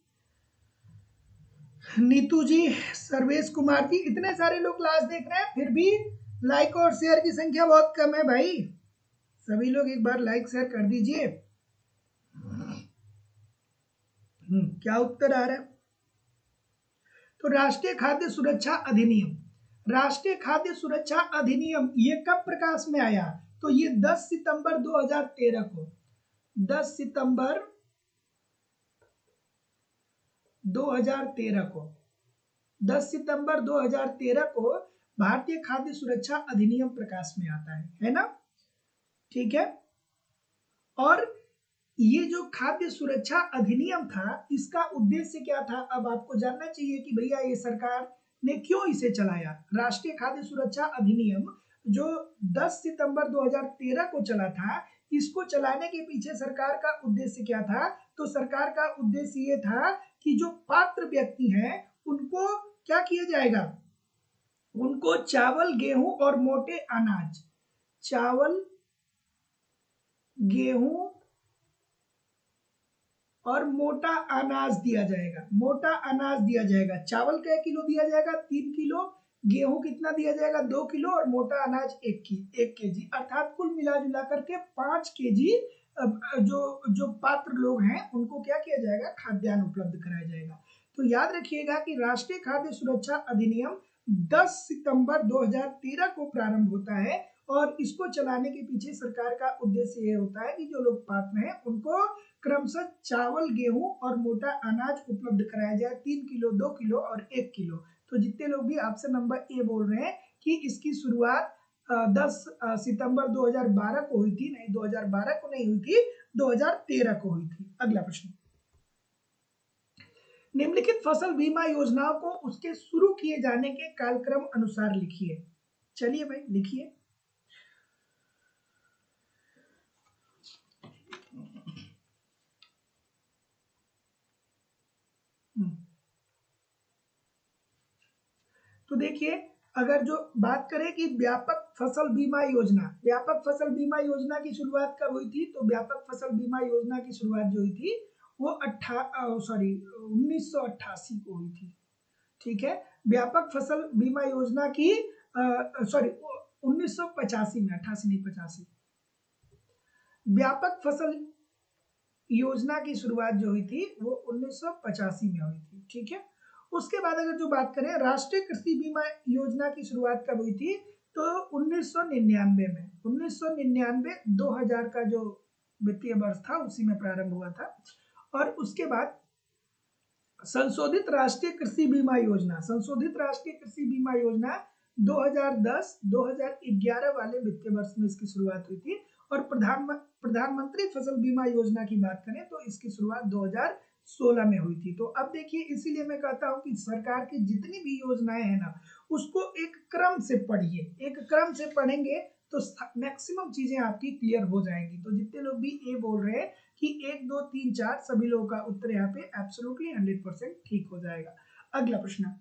नीतू जी, सर्वेश कुमार जी, इतने सारे लोग क्लास देख रहे हैं, फिर भी लाइक और शेयर की संख्या बहुत कम है भाई। सभी लोग एक बार लाइक शेयर कर दीजिए। क्या उत्तर आ रहा है? तो राष्ट्रीय खाद्य सुरक्षा अधिनियम, राष्ट्रीय खाद्य सुरक्षा अधिनियम ये कब प्रकाश में आया? तो ये 10 सितंबर 2013 को, 10 सितंबर 2013 को, 10 सितंबर 2013 को भारतीय खाद्य सुरक्षा अधिनियम प्रकाश में आता है ना? ठीक है। और ये जो खाद्य सुरक्षा अधिनियम था, इसका उद्देश्य क्या था? अब आपको जानना चाहिए कि भैया ये सरकार ने क्यों इसे चलाया। राष्ट्रीय खाद्य सुरक्षा अधिनियम जो 10 सितंबर 2013 को चला था, इसको चलाने के पीछे सरकार का उद्देश्य क्या था? तो सरकार का उद्देश्य ये था कि जो पात्र व्यक्ति हैं उनको क्या किया जाएगा? उनको चावल, गेहूं और मोटे अनाज, चावल, गेहूं और मोटा अनाज दिया जाएगा। मोटा अनाज दिया जाएगा। चावल क्या किलो दिया जाएगा? 3 किलो। गेहूं कितना दिया जाएगा? 2 किलो। और मोटा अनाज 1 केजी। अर्थात कुल मिला जुला करके 5 केजी जो जो पात्र लोग हैं उनको क्या किया जाएगा? खाद्यान्न उपलब्ध कराया जाएगा। तो याद रखिएगा कि राष्ट्रीय खाद्य सुरक्षा अधिनियम 10 सितंबर 2013 को प्रारंभ होता है और इसको चलाने के पीछे सरकार का उद्देश्य ये होता है कि जो लोग पात्र हैं उनको क्रमशः चावल, गेहूं और मोटा अनाज उपलब्ध कराया जाए। 3 किलो, 2 किलो और 1 किलो। तो जितने लोग भी ऑप्शन नंबर ए बोल रहे हैं कि इसकी शुरुआत 10 सितंबर 2012 को हुई थी, नहीं 2012 को नहीं हुई थी, 2013 को हुई थी। अगला प्रश्न, निम्नलिखित फसल बीमा योजनाओं को उसके शुरू किए जाने के कालक्रम अनुसार लिखिए। चलिए भाई लिखिए। तो देखिए, अगर जो बात करें कि व्यापक फसल बीमा योजना, व्यापक फसल बीमा योजना की शुरुआत कब हुई थी? तो व्यापक फसल बीमा योजना की शुरुआत जो हुई थी वो 1988 को हुई थी। ठीक है। व्यापक फसल बीमा योजना की 1985 में, 88 नहीं 85। व्यापक फसल योजना की शुरुआत जो हुई थी वो 1985 में हुई थी। ठीक है। उसके बाद अगर जो बात करें राष्ट्रीय कृषि बीमा योजना की शुरुआत कब हुई थी? तो 1999 में, 1999 2000 का जो वित्तीय वर्ष था उसी में प्रारंभ हुआ था। और उसके बाद संशोधित राष्ट्रीय कृषि बीमा योजना, संशोधित राष्ट्रीय कृषि बीमा योजना 2010-2011 वाले वित्तीय वर्ष में इसकी शुरुआत हुई थी। और प्रधानमंत्री फसल बीमा योजना की बात करें तो इसकी शुरुआत 2016 में हुई थी। तो अब देखिए, इसीलिए मैं कहता हूं कि सरकार की जितनी भी योजनाएं हैं ना, उसको एक क्रम से पढ़िए। एक क्रम से पढ़ेंगे तो मैक्सिमम चीजें आपकी क्लियर हो जाएंगी। तो जितने लोग भी ए बोल रहे हैं कि 1 2 3 4, सभी लोगों का उत्तर यहाँ पे एब्सोल्युटली 100% ठीक हो जाएगा। अगला प्रश्न,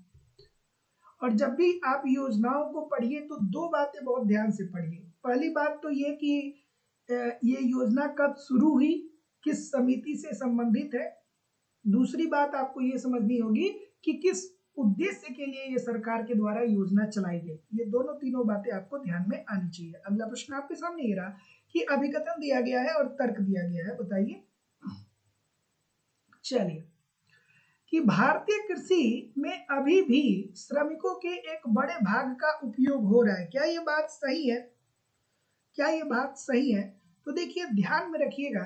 और जब भी आप योजनाओं को पढ़िए तो दो बातें बहुत ध्यान से पढ़िए। पहली बात तो ये कि ये योजना कब शुरू हुई, किस समिति से संबंधित है। दूसरी बात आपको ये समझनी होगी कि किस उद्देश्य के लिए ये सरकार के द्वारा योजना चलाई गई। ये दोनों तीनों बातें आपको ध्यान में आनी चाहिए। अगला प्रश्न आपके सामने ये रहा कि अभिकथन दिया गया है और तर्क दिया गया है, बताइए। चलिए, कि भारतीय कृषि में अभी भी श्रमिकों के एक बड़े भाग का उपयोग हो रहा है, क्या ये बात सही है? क्या ये बात सही है? तो देखिए, ध्यान में रखिएगा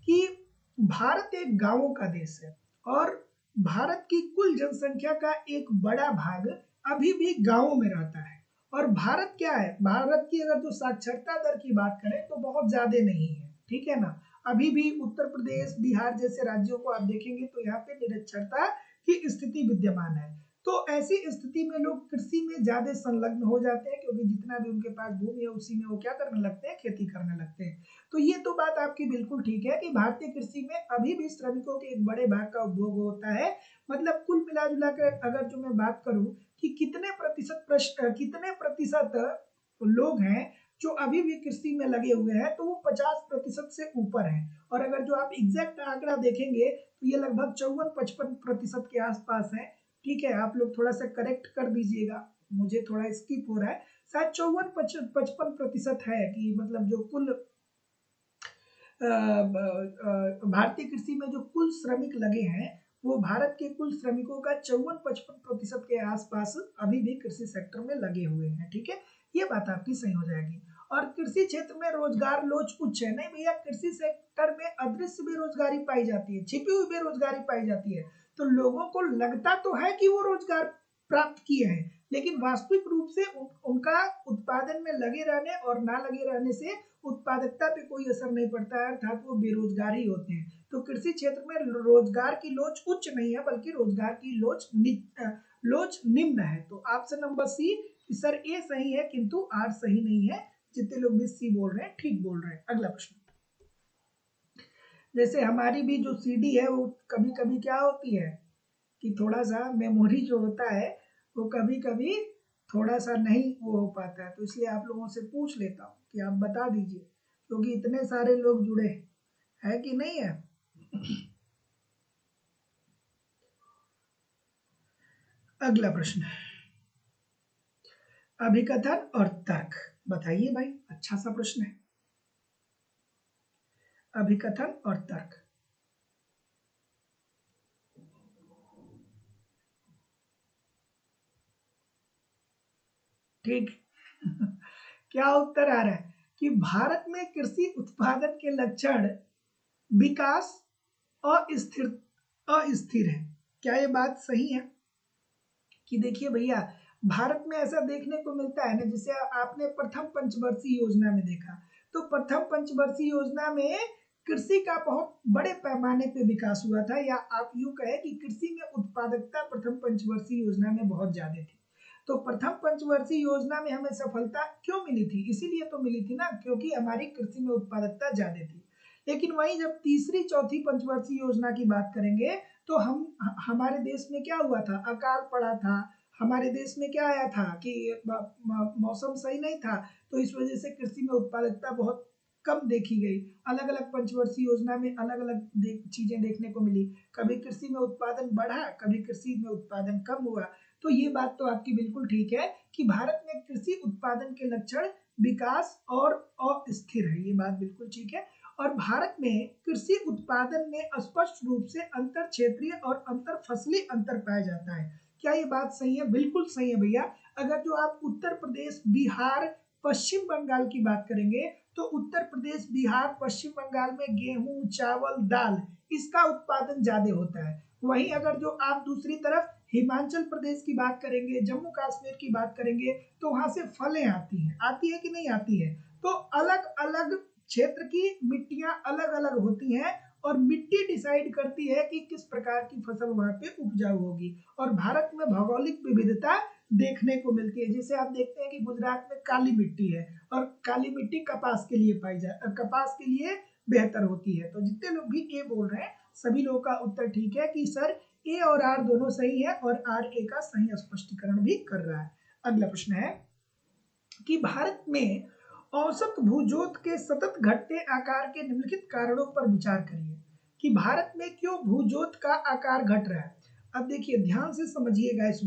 कि भारत एक गांवों का देश है और भारत की कुल जनसंख्या का एक बड़ा भाग अभी भी गांवों में रहता है। और भारत क्या है? भारत की अगर जो साक्षरता दर की बात करें तो बहुत ज्यादा नहीं है। ठीक है ना? अभी भी उत्तर प्रदेश, बिहार जैसे राज्यों को आप देखेंगे तो यहाँ पे निरक्षरता की स्थिति विद्यमान है। तो ऐसी स्थिति में लोग कृषि में ज्यादा संलग्न हो जाते हैं, क्योंकि जितना भी उनके पास भूमि है उसी में वो क्या करने लगते हैं, खेती करने लगते हैं। तो ये तो बात आपकी बिल्कुल ठीक है कि भारतीय कृषि में अभी भी श्रमिकों के एक बड़े भाग का उपभोग होता है। मतलब कुल मिला जुला कर अगर जो मैं बात करूं कि कितने प्रतिशत लोग हैं जो अभी भी कृषि में लगे हुए हैं, तो वो 50% से ऊपर है। और अगर जो आप एग्जैक्ट आंकड़ा देखेंगे तो ये लगभग 54-55% के आसपास है। ठीक है, आप लोग थोड़ा सा करेक्ट कर दीजिएगा, मुझे थोड़ा स्किप हो रहा है। शायद 54-55% है कि मतलब जो कुल भारतीय कृषि में जो कुल श्रमिक लगे हैं, वो भारत के कुल श्रमिकों का 54-55% के आसपास अभी भी कृषि सेक्टर में लगे हुए हैं। ठीक है, ये बात आपकी सही हो जाएगी। और कृषि क्षेत्र में रोजगार लोच उच्च है। नहीं भैया, कृषि सेक्टर में अदृश्य बेरोजगारी पाई जाती है, छिपी हुई बेरोजगारी पाई जाती है। तो लोगों को लगता तो है कि वो रोजगार प्राप्त किए हैं, लेकिन वास्तविक रूप से उनका उत्पादन में लगे रहने और ना लगे रहने से उत्पादकता पे कोई असर नहीं पड़ता है, अर्थात वो बेरोजगार ही होते हैं। तो कृषि क्षेत्र में रोजगार की लोच उच्च नहीं है, बल्कि रोजगार की लोच निम्न है। तो ऑप्शन नंबर सी, सर ए सही है किंतु आर सही नहीं है। जितने लोग भी सी बोल रहे हैं ठीक बोल रहे हैं। अगला प्रश्न, जैसे हमारी भी जो सीडी है वो कभी कभी क्या होती है कि थोड़ा सा मेमोरी जो होता है वो कभी कभी थोड़ा सा नहीं वो हो पाता है, तो इसलिए आप लोगों से पूछ लेता हूँ कि आप बता दीजिए, क्योंकि इतने सारे लोग जुड़े हैं कि नहीं है। अगला प्रश्न है अभिकथन और तर्क। बताइए भाई, अच्छा सा प्रश्न है, अभिकथन और तर्क। ठीक क्या उत्तर आ रहा है कि भारत में कृषि उत्पादन के लक्षण विकास अस्थिर अस्थिर है। क्या ये बात सही है कि देखिए भैया, भारत में ऐसा देखने को मिलता है ना, जिसे आपने प्रथम पंचवर्षीय योजना में देखा, तो प्रथम पंचवर्षीय योजना में कृषि का बहुत बड़े पैमाने पे विकास हुआ था, या आप यूं कहें कि कृषि में उत्पादकता प्रथम पंचवर्षीय योजना में बहुत ज्यादा थी। तो प्रथम पंचवर्षीय योजना में हमें सफलता क्यों मिली थी? इसीलिए तो मिली थी ना, क्योंकि हमारी कृषि में उत्पादकता ज्यादा थी। लेकिन वहीं जब तीसरी चौथी पंचवर्षीय योजना की बात करेंगे, तो हमारे देश में क्या हुआ था, अकाल पड़ा था। हमारे देश में क्या आया था कि मौसम सही नहीं था, तो इस वजह से कृषि में उत्पादकता बहुत कम देखी गई। अलग अलग पंचवर्षीय योजना में अलग अलग चीजें देखने को मिली, कभी कृषि में उत्पादन बढ़ा, कभी कृषि में उत्पादन कम हुआ। तो ये बात तो आपकी बिल्कुल ठीक है कि भारत में कृषि उत्पादन के लक्षण विकास और अस्थिर है, ये बात बिल्कुल ठीक है। और भारत में कृषि उत्पादन में स्पष्ट रूप से अंतर क्षेत्रीय और अंतर फसली अंतर पाया जाता है। क्या ये बात सही है? बिल्कुल सही है भैया। अगर जो आप उत्तर प्रदेश, बिहार, पश्चिम बंगाल की बात करेंगे, तो उत्तर प्रदेश, बिहार, पश्चिम बंगाल में गेहूं, चावल, दाल, इसका उत्पादन ज्यादा होता है। वहीं अगर जो आप दूसरी तरफ हिमाचल प्रदेश की बात करेंगे, जम्मू कश्मीर की बात करेंगे, तो वहां से फलें आती है कि नहीं आती है? तो अलग अलग क्षेत्र की मिट्टियां अलग अलग होती हैं, और मिट्टी डिसाइड करती है कि किस प्रकार की फसल वहां पे उपजाऊ होगी। और भारत में भौगोलिक विविधता देखने को मिलती है, जैसे आप देखते हैं कि गुजरात में काली मिट्टी है, और काली मिट्टी कपास के लिए कपास के लिए बेहतर होती है। तो जितने लोग भी ए बोल रहे हैं, सभी लोगों का उत्तर ठीक है कि सर ए और आर दोनों सही है, और आर ए का सही स्पष्टीकरण भी कर रहा है। अगला प्रश्न है कि भारत में औसत भूजोत के सतत घटते आकार के निम्नलिखित कारणों पर विचार करिए कि भारत में क्यों भूजोत का आकार घट रहा है। अब देखिए, ध्यान से समझिएगा इस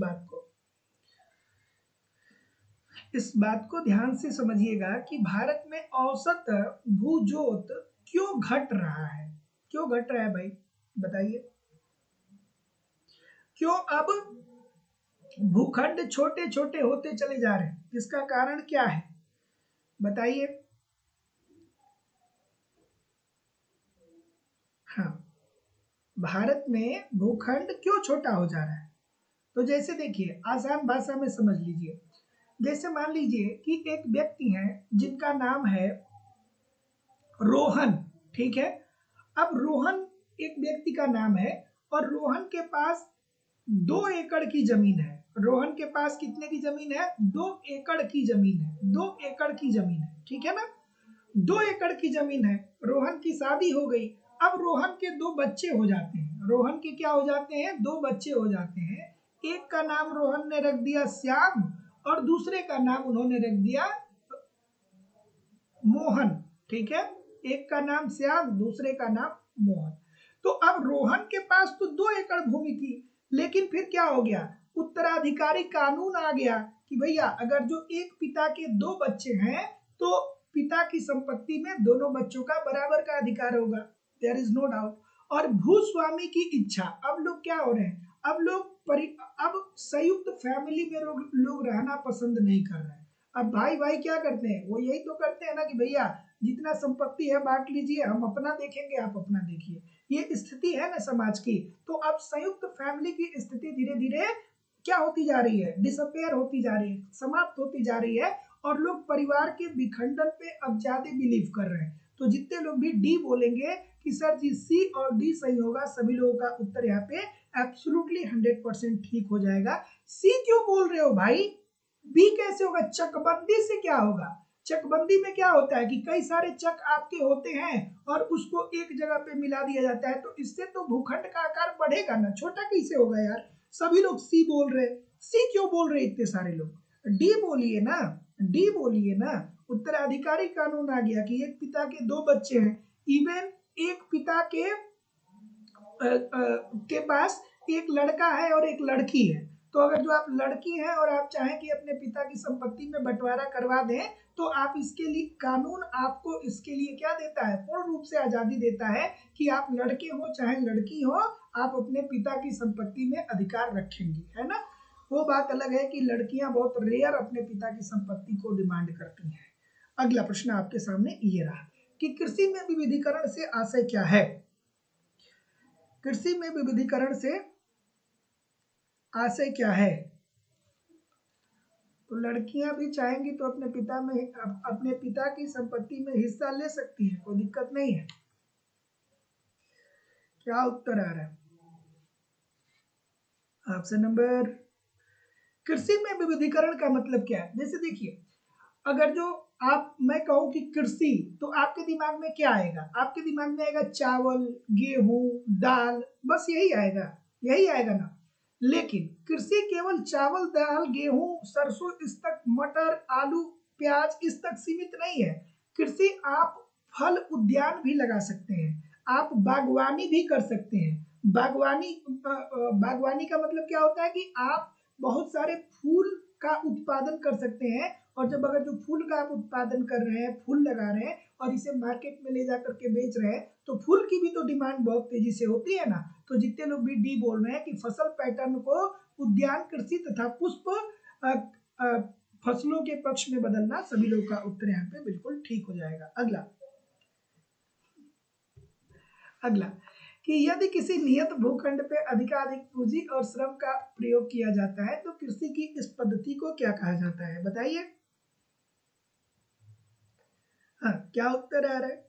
बात को ध्यान से समझिएगा कि भारत में औसत भूजोत क्यों घट रहा है। क्यों घट रहा है भाई, बताइए। क्यों अब भूखंड छोटे छोटे होते चले जा रहे हैं, इसका कारण क्या है, बताइए। हाँ, भारत में भूखंड क्यों छोटा हो जा रहा है? तो जैसे देखिए, आसान भाषा में समझ लीजिए। जैसे मान लीजिए कि एक व्यक्ति है जिनका नाम है रोहन, ठीक है। अब रोहन एक व्यक्ति का नाम है, और रोहन के पास 2 एकड़ की जमीन है। रोहन के पास कितने की जमीन है? 2 एकड़ की जमीन है। 2 एकड़ की जमीन है, ठीक है ना? 2 एकड़ की जमीन है। रोहन की शादी हो गई। अब रोहन के 2 बच्चे हो जाते हैं। रोहन के क्या हो जाते हैं? 2 बच्चे हो जाते हैं। एक का नाम रोहन ने रख दिया श्याम और दूसरे का नाम उन्होंने रख दिया मोहन, ठीक है? एक का नाम श्याम, दूसरे का नाम मोहन। तो अब रोहन के पास तो 2 एकड़ भूमि थी, लेकिन फिर क्या हो गया? उत्तराधिकारी कानून आ गया कि भैया अगर जो एक पिता के 2 बच्चे हैं तो पिता की संपत्ति में दोनों बच्चों का बराबर का अधिकार होगा। There is no doubt. और भूस्वामी की इच्छा, अब लोग क्या हो रहे हैं? अब संयुक्त फैमिली में लोग रहना पसंद नहीं कर रहे हैं। अब भाई भाई क्या करते हैं? वो यही तो करते हैं ना कि भैया जितना संपत्ति है बांट लीजिए, हम अपना देखेंगे, आप अपना देखिए। ये स्थिति है ना समाज की। तो अब संयुक्त फैमिली की स्थिति धीरे धीरे क्या होती जा रही है? डिसअपेयर होती जा रही है, समाप्त होती जा रही है। और लोग परिवार के विखंडन पे अब ज्यादा बिलीव कर रहे हैं। तो जितने लोग भी डी बोलेंगे कि सर जी सी और डी सही होगा, सभी लोगों का उत्तर यहाँ पे एब्सोल्युटली 100% ठीक हो जाएगा। सी क्यों बोल रहे हो भाई? बी कैसे होगा? चकबंदी से क्या होगा? चकबंदी में क्या होता है कि कई सारे चक आपके होते हैं और उसको एक जगह पे मिला दिया जाता है, तो इससे तो भूखंड का आकार बढ़ेगा ना, छोटा कैसे होगा यार? सभी लोग सी बोल रहे। सी क्यों बोल रहे इतने सारे लोग? डी बोलिए ना, डी बोलिए ना। उत्तराधिकारी कानून आ गया कि एक पिता के 2 बच्चे हैं। इवन एक पिता के पास एक लड़का है और एक लड़की है। तो अगर जो आप लड़की हैं और आप चाहें कि अपने पिता की संपत्ति में बंटवारा करवा दें, तो आप इसके लिए, कानून आपको इसके लिए क्या देता है? पूर्ण रूप से आजादी देता है कि आप लड़के हो चाहे लड़की हो, आप अपने पिता की संपत्ति में अधिकार रखेंगे, है ना? वो बात अलग है कि लड़कियां बहुत रेयर अपने पिता की संपत्ति को डिमांड करती हैं। अगला प्रश्न आपके सामने ये रहा कि कृषि में विविधीकरण से आशय क्या है? कृषि में विविधीकरण से आशय क्या है? तो लड़कियां भी चाहेंगी तो अपने पिता की संपत्ति में हिस्सा ले सकती हैं, कोई दिक्कत नहीं है। क्या उत्तर आ रहा है? ऑप्शन नंबर, कृषि में विविधीकरण का मतलब क्या है? जैसे देखिए, अगर जो मैं कहूं कि कृषि, तो आपके दिमाग में क्या आएगा? आपके दिमाग में आएगा चावल, गेहूं, दाल, बस यही आएगा, यही आएगा ना। लेकिन कृषि केवल चावल, दाल, गेहूं, सरसों इस तक, मटर, आलू, प्याज इस तक सीमित नहीं है। कृषि आप फल उद्यान भी लगा सकते हैं, आप बागवानी भी कर सकते हैं। बागवानी का मतलब क्या होता है कि आप बहुत सारे फूल का उत्पादन कर सकते हैं। और जब अगर जो फूल का आप उत्पादन कर रहे हैं, फूल लगा रहे हैं और इसे मार्केट में ले जाकर के बेच रहे हैं, तो फूल की भी तो डिमांड बहुत तेजी से होती है ना। तो जितने लोग भी डी बोल रहे हैं कि फसल पैटर्न को उद्यान कृषि तथा पुष्प अ, अ, फसलों के पक्ष में बदलना, सभी लोग का उत्तर यहाँ पे बिल्कुल ठीक हो जाएगा। अगला अगला कि यदि किसी नियत भूखंड पे अधिकाधिक पूंजी और श्रम का प्रयोग किया जाता है तो कृषि की इस पद्धति को क्या कहा जाता है? बताइए। हाँ, क्या उत्तर आ रहा है?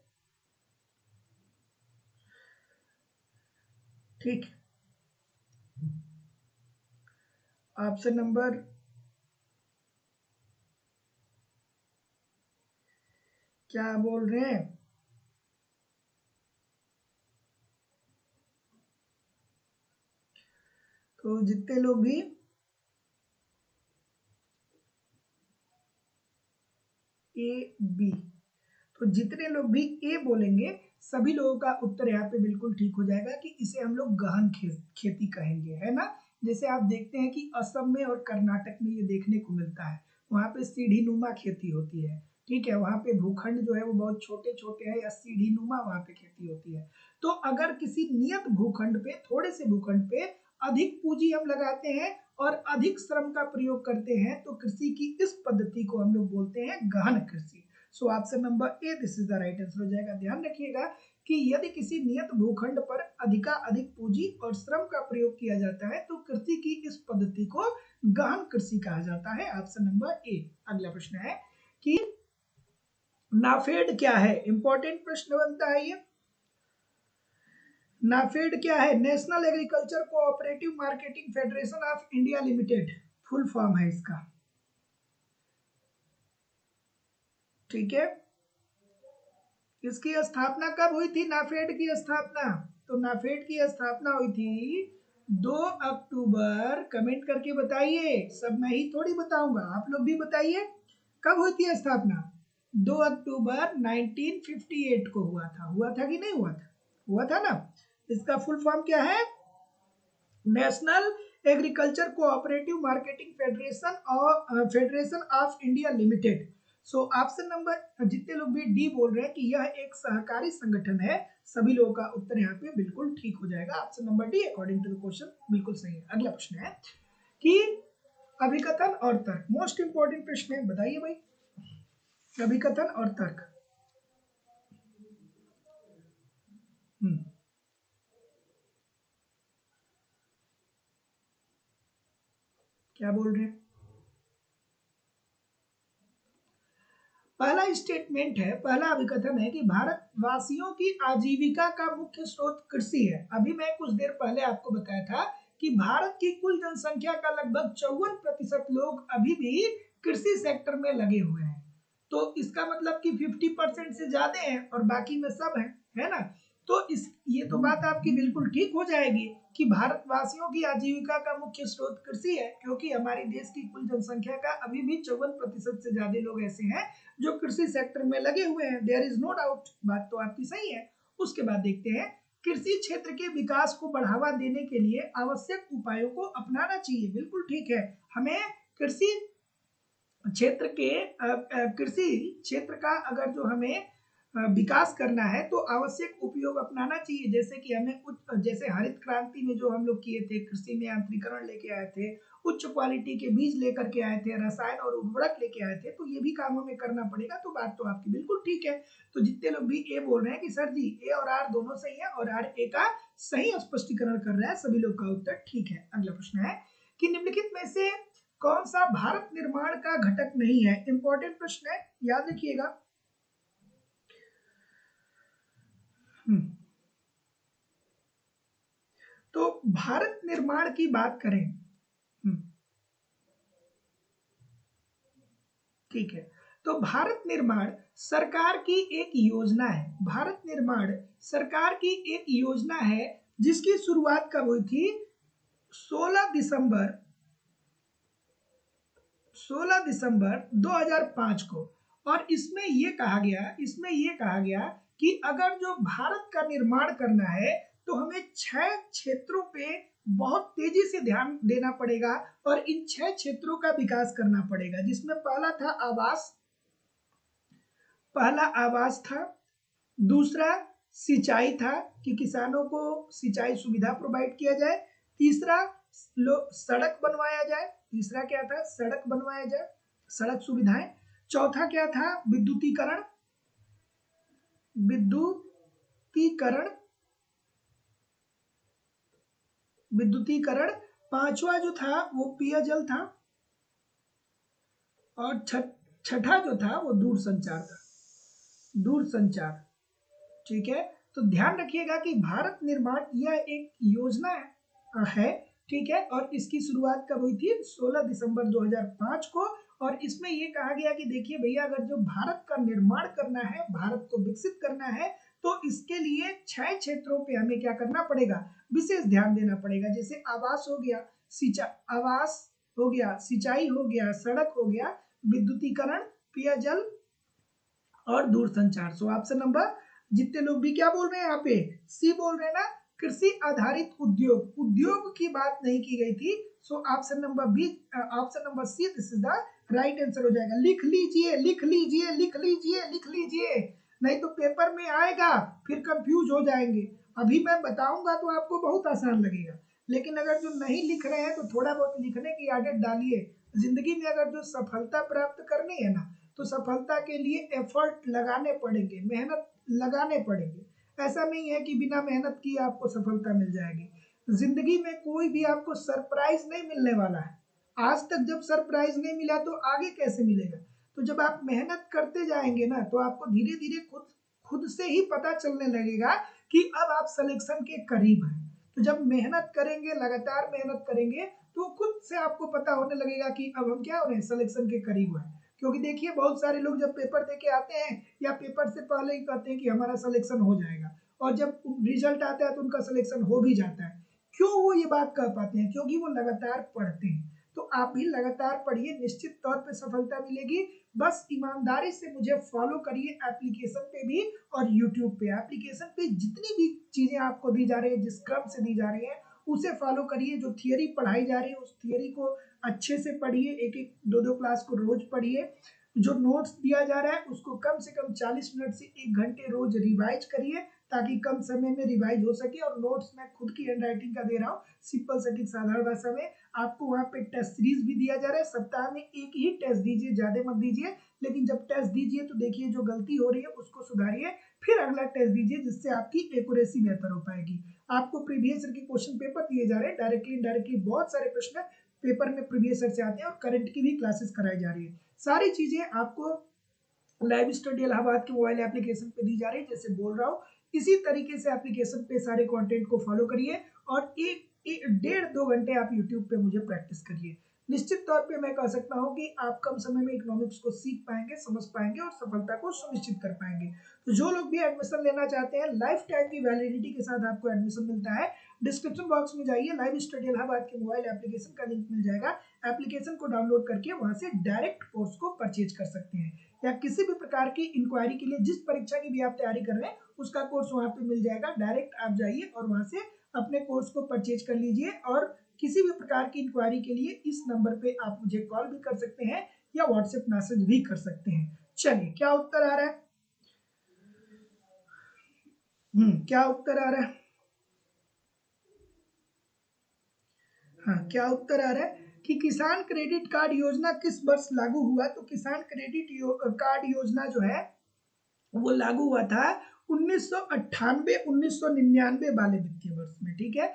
ठीक, ऑप्शन नंबर क्या बोल रहे हैं? तो जितने लोग भी ए बी, तो जितने लोग भी ए बोलेंगे सभी लोगों का उत्तर यहाँ पे बिल्कुल ठीक हो जाएगा कि इसे हम लोग गहन खेती कहेंगे, है ना। जैसे आप देखते हैं कि असम में और कर्नाटक में ये देखने को मिलता है। वहां पे सीढ़ी नुमा खेती होती है, ठीक है। वहां पे भूखंड जो है वो बहुत छोटे छोटे हैं या सीढ़ी नुमा वहां पे खेती होती है। तो अगर किसी नियत भूखंड पे, थोड़े से भूखंड पे अधिक पूंजी हम लगाते हैं और अधिक श्रम का प्रयोग करते हैं तो कृषि की इस पद्धति को हम लोग बोलते हैं गहन कृषि। सो option number A this is the right answer हो जाएगा। ध्यान रखिएगा कि यदि किसी नियत भूखंड पर अधिक पूंजी और श्रम का प्रयोग किया जाता है तो कृषि की इस पद्धति को गहन कृषि कहा जाता है। Option number A. अगला प्रश्न है कि नाफेड क्या है? इंपॉर्टेंट प्रश्न बनता है ये। नाफेड क्या है? National agriculture cooperative marketing federation of India limited, full form है इसका। ठीक है, इसकी स्थापना कब हुई थी? नाफेड की स्थापना, तो नाफेड की स्थापना हुई थी 2 अक्टूबर। कमेंट करके बताइए, सब मैं ही थोड़ी बताऊंगा, आप लोग भी बताइए कब हुई थी स्थापना। 2 अक्टूबर 1958 को हुआ था कि नहीं हुआ था? हुआ था ना। इसका फुल फॉर्म क्या है? National agriculture cooperative marketing federation और federation of India limited. So option number, जितने लोग भी डी बोल रहे हैं कि यह एक सहकारी संगठन है, सभी लोगों का उत्तर यहाँ पे बिल्कुल ठीक हो जाएगा। Option number D according to the question बिल्कुल सही है। अगला प्रश्न है कि अभिकथन और तर्क, मोस्ट इंपॉर्टेंट प्रश्न है, बताइए भाई। अभिकथन और तर्क। क्या बोल रहे हैं? पहला स्टेटमेंट है, पहला अभिकथन है कि भारतवासियों की आजीविका का मुख्य स्रोत कृषि है। अभी मैं कुछ देर पहले आपको बताया था कि भारत की कुल जनसंख्या का लगभग 54% लोग अभी भी कृषि सेक्टर में लगे हुए हैं। तो इसका मतलब कि 50% से ज्यादा है और बाकी में सब है ना। तो इस ये तो बात आपकी बिल्कुल ठीक हो जाएगी कि भारतवासियों की आजीविका का मुख्य स्रोत कृषि है, क्योंकि हमारे देश की कुल जनसंख्या का अभी भी 54% से ज्यादा लोग ऐसे हैं जो कृषि सेक्टर में लगे हुए हैं। देयर इज नो डाउट, बात तो आपकी सही है। उसके बाद देखते हैं, कृषि क्षेत्र के विकास को बढ़ावा देने के लिए आवश्यक उपायों को अपनाना चाहिए। बिल्कुल ठीक है, हमें कृषि क्षेत्र के कृषि क्षेत्र का अगर जो हमें विकास करना है तो आवश्यक उपयोग अपनाना चाहिए। जैसे कि हमें जैसे हरित क्रांति में जो हम लोग किए थे, कृषि में यांत्रिकरण लेके आए थे, उच्च क्वालिटी के बीज लेकर के आए थे, रसायन और उर्वरक लेके आए थे, तो ये भी काम हमें करना पड़ेगा। तो बात तो आपकी बिल्कुल ठीक है। तो जितने लोग भी ए बोल रहे हैं कि सर जी ए और आर दोनों सही है और आर ए का सही स्पष्टीकरण कर रहा है, सभी लोग का उत्तर ठीक है। अगला प्रश्न है कि निम्नलिखित में से कौन सा भारत निर्माण का घटक नहीं है? इंपॉर्टेंट प्रश्न है, याद रखिएगा। तो भारत निर्माण की बात करें, ठीक है, तो भारत निर्माण सरकार की एक योजना है। भारत निर्माण सरकार की एक योजना है जिसकी शुरुआत कब हुई थी? 16 दिसंबर 16 दिसंबर 2005 को। और इसमें ये कहा गया कि अगर जो भारत का निर्माण करना है तो हमें 6 क्षेत्रों पे बहुत तेजी से ध्यान देना पड़ेगा और इन 6 क्षेत्रों का विकास करना पड़ेगा, जिसमें पहला आवास था, दूसरा सिंचाई था कि किसानों को सिंचाई सुविधा प्रोवाइड किया जाए, तीसरा सड़क बनवाया जाए, तीसरा क्या था? सड़क बनवाया जाए, सड़क सुविधाएं। चौथा क्या था? विद्युतीकरण, विद्युतीकरण, विद्युतीकरण। पांचवा जो था वो पेयजल था और छठा जो था वो दूरसंचार था, दूरसंचार। ठीक है, तो ध्यान रखिएगा कि भारत निर्माण यह एक योजना है, ठीक है, और इसकी शुरुआत कब हुई थी? 16 दिसंबर 2005 को। और इसमें यह कहा गया कि देखिए भैया, अगर जो भारत का निर्माण करना है, भारत को विकसित करना है, तो इसके लिए 6 क्षेत्रों पे हमें क्या करना पड़ेगा? विशेष ध्यान देना पड़ेगा। जैसे आवास हो गया, आवास हो गया, सिंचाई हो गया, सड़क हो गया, विद्युतीकरण, पेयजल और दूरसंचार। सो ऑप्शन नंबर, जितने लोग भी क्या बोल रहे हैं यहाँ पे? सी बोल रहे हैं ना, कृषि आधारित उद्योग, उद्योग की बात नहीं की गई थी। So option number B, option number C, this is the right answer हो जाएगा। लिख लीजिए, लिख लीजिए, लिख लीजिए, लिख लीजिए, नहीं तो पेपर में आएगा फिर कंफ्यूज हो जाएंगे। अभी मैं बताऊंगा तो आपको बहुत आसान लगेगा, लेकिन अगर जो नहीं लिख रहे हैं तो थोड़ा बहुत लिखने की आदत डालिए। जिंदगी में अगर जो सफलता प्राप्त करनी है ना, तो सफलता के लिए एफर्ट लगाने पड़ेंगे, मेहनत लगाने पड़ेंगे। ऐसा नहीं है कि बिना मेहनत किए आपको सफलता मिल जाएगी। जिंदगी में कोई भी आपको सरप्राइज नहीं मिलने वाला है। आज तक जब सरप्राइज नहीं मिला तो आगे कैसे मिलेगा? तो जब आप मेहनत करते जाएंगे ना, तो आपको धीरे धीरे खुद खुद से ही पता चलने लगेगा कि अब आप सिलेक्शन के करीब हैं। तो जब मेहनत करेंगे, लगातार मेहनत करेंगे, तो खुद से आपको पता होने लगेगा कि अब हम क्या हो रहे हैं, सिलेक्शन के करीब हैं। क्योंकि देखिए बहुत सारे लोग जब पेपर दे के आते हैं या पेपर से पहले ही कहते हैं कि हमारा सिलेक्शन हो जाएगा, और जब रिजल्ट आता है तो उनका सिलेक्शन हो भी जाता है। क्यों वो ये बात कह पाते हैं? क्योंकि वो लगातार पढ़ते हैं। तो आप भी लगातार पढ़िए, निश्चित तौर पे सफलता मिलेगी। बस ईमानदारी से मुझे फॉलो करिए एप्लीकेशन पे भी और यूट्यूब पे। एप्लीकेशन पे जितनी भी चीजें आपको दी जा रही है, जिस क्रम से दी जा रही है, उसे फॉलो करिए। जो थियरी पढ़ाई जा रही है उस थियरी को अच्छे से पढ़िए, एक एक दो दो क्लास को रोज पढ़िए। जो नोट्स दिया जा रहा है उसको कम से कम 40 मिनट से 1 घंटे रोज रिवाइज करिए, ताकि कम समय में रिवाइज हो सके। और नोट्स मैं खुद की हैंड राइटिंग का दे रहा हूँ, सिंपल सटीक साधारण भाषा में। आपको वहाँ पे टेस्ट सीरीज भी दिया जा रहा है, सप्ताह में एक ही टेस्ट दीजिए, ज्यादा मत दीजिए। लेकिन जब टेस्ट दीजिए तो देखिए जो गलती हो रही है उसको सुधारिए, फिर अगला टेस्ट दीजिए, जिससे आपकी एक्यूरेसी बेहतर हो पाएगी। आपको प्रीवियस ईयर के क्वेश्चन पेपर दिए जा रहे हैं, डायरेक्टली इनडायरेक्टली बहुत सारे प्रश्न पेपर में प्रीवियस ईयर से आते हैं, और करंट की भी क्लासेस कराई जा रही है। सारी चीजें आपको लाइव स्टडी इलाहाबाद के मोबाइल एप्लीकेशन पे दी जा रही है। जैसे बोल रहा हूँ इसी तरीके से एप्लीकेशन पे सारे कंटेंट को फॉलो करिए, और एक 1.5-2 घंटे आप यूट्यूब पे मुझे प्रैक्टिस करिए। निश्चित तौर पे मैं कह सकता हूँ कि आप कम समय में इकोनॉमिक्स को सीख पाएंगे, समझ पाएंगे और सफलता को सुनिश्चित कर पाएंगे। तो जो लोग भी एडमिशन लेना चाहते हैं, लाइफ टाइम की वैलिडिटी के साथ आपको एडमिशन मिलता है। डिस्क्रिप्शन बॉक्स में जाइए, लाइव स्टडी इलाहाबाद के मोबाइल एप्लीकेशन का लिंक मिल जाएगा। एप्लीकेशन को डाउनलोड करके वहां से डायरेक्ट कोर्स को परचेज कर सकते हैं, या किसी भी प्रकार की इंक्वायरी के लिए जिस परीक्षा की भी आप तैयारी कर रहे हैं उसका कोर्स वहां पे मिल जाएगा। डायरेक्ट आप जाइए और वहां से अपने कोर्स को परचेज कर लीजिए। और किसी भी प्रकार की इंक्वायरी के लिए इस नंबर पे आप मुझे कॉल भी कर सकते हैं या व्हाट्सएप मैसेज भी कर सकते हैं। चलिए, क्या उत्तर आ रहा है? क्या उत्तर आ रहा है? हाँ, क्या उत्तर आ रहा है कि किसान क्रेडिट कार्ड योजना किस वर्ष लागू हुआ? तो किसान क्रेडिट कार्ड योजना जो है वो लागू हुआ था 1998 1999 वाले वित्तीय वर्ष में। ठीक है,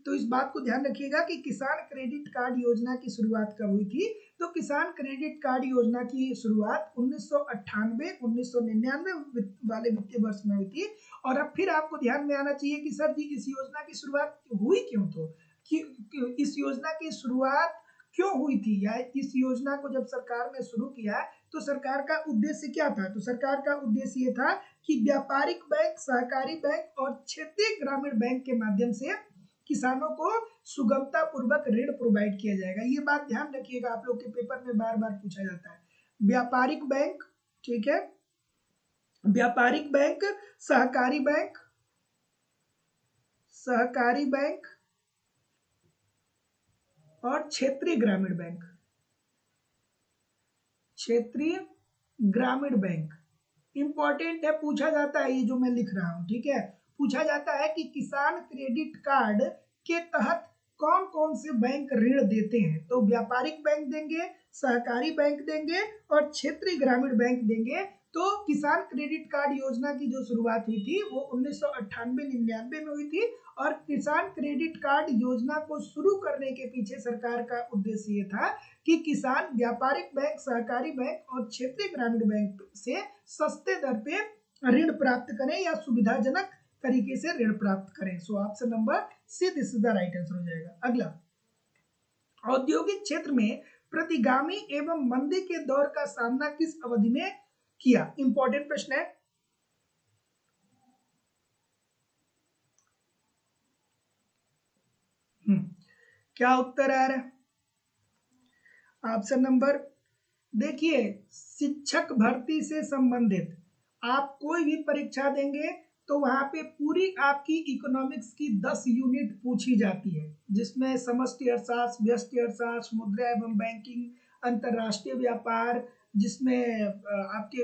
तो इस बात को ध्यान रखिएगा कि किसान क्रेडिट कार्ड योजना की शुरुआत कब हुई थी। तो किसान क्रेडिट कार्ड योजना की शुरुआत 1998 1999 वाले वित्तीय वर्ष में हुई थी। और अब फिर आपको ध्यान में आना चाहिए कि सर जी इस योजना की शुरुआत हुई क्यों? तो इस योजना की शुरुआत क्यों हुई थी, या इस योजना को जब सरकार ने शुरू किया तो सरकार का उद्देश्य क्या था? तो सरकार का उद्देश्य ये था कि व्यापारिक बैंक, सहकारी बैंक और क्षेत्रीय ग्रामीण बैंक के माध्यम से किसानों को सुगमता पूर्वक ऋण प्रोवाइड किया जाएगा। ये बात ध्यान रखिएगा, आप लोग के पेपर में बार बार पूछा जाता है। व्यापारिक बैंक, ठीक है, व्यापारिक बैंक, सहकारी बैंक, सहकारी बैंक और क्षेत्रीय ग्रामीण बैंक, क्षेत्रीय ग्रामीण बैंक इंपॉर्टेंट है, पूछा जाता है ये जो मैं लिख रहा हूं। ठीक है, पूछा जाता है कि किसान क्रेडिट कार्ड के तहत कौन कौन से बैंक ऋण देते हैं? तो व्यापारिक बैंक देंगे, सहकारी बैंक देंगे और क्षेत्रीय ग्रामीण बैंक देंगे। तो किसान क्रेडिट कार्ड योजना की जो शुरुआत हुई थी वो 1998-99 में हुई थी। और किसान क्रेडिट कार्ड योजना को शुरू करने के पीछे सरकार का उद्देश्य ये था कि किसान व्यापारिक बैंक, सहकारी बैंक और क्षेत्रीय ग्रामीण बैंक से सस्ते दर पे ऋण प्राप्त करें या सुविधाजनक तरीके से ऋण प्राप्त करें। सो option number C this is the right answer हो जाएगा। अगला, औद्योगिक क्षेत्र में प्रतिगामी एवं मंदी के दौर का सामना किस अवधि में किया? इंपॉर्टेंट प्रश्न है। क्या उत्तर आ रहा है? ऑप्शन नंबर, देखिए, शिक्षक भर्ती से संबंधित आप कोई भी परीक्षा देंगे तो वहां पे पूरी आपकी इकोनॉमिक्स की 10 यूनिट पूछी जाती है, जिसमें समष्टि अर्थशास्त्र, व्यष्टि अर्थशास्त्र, मुद्रा एवं बैंकिंग, अंतरराष्ट्रीय व्यापार, जिसमें आपके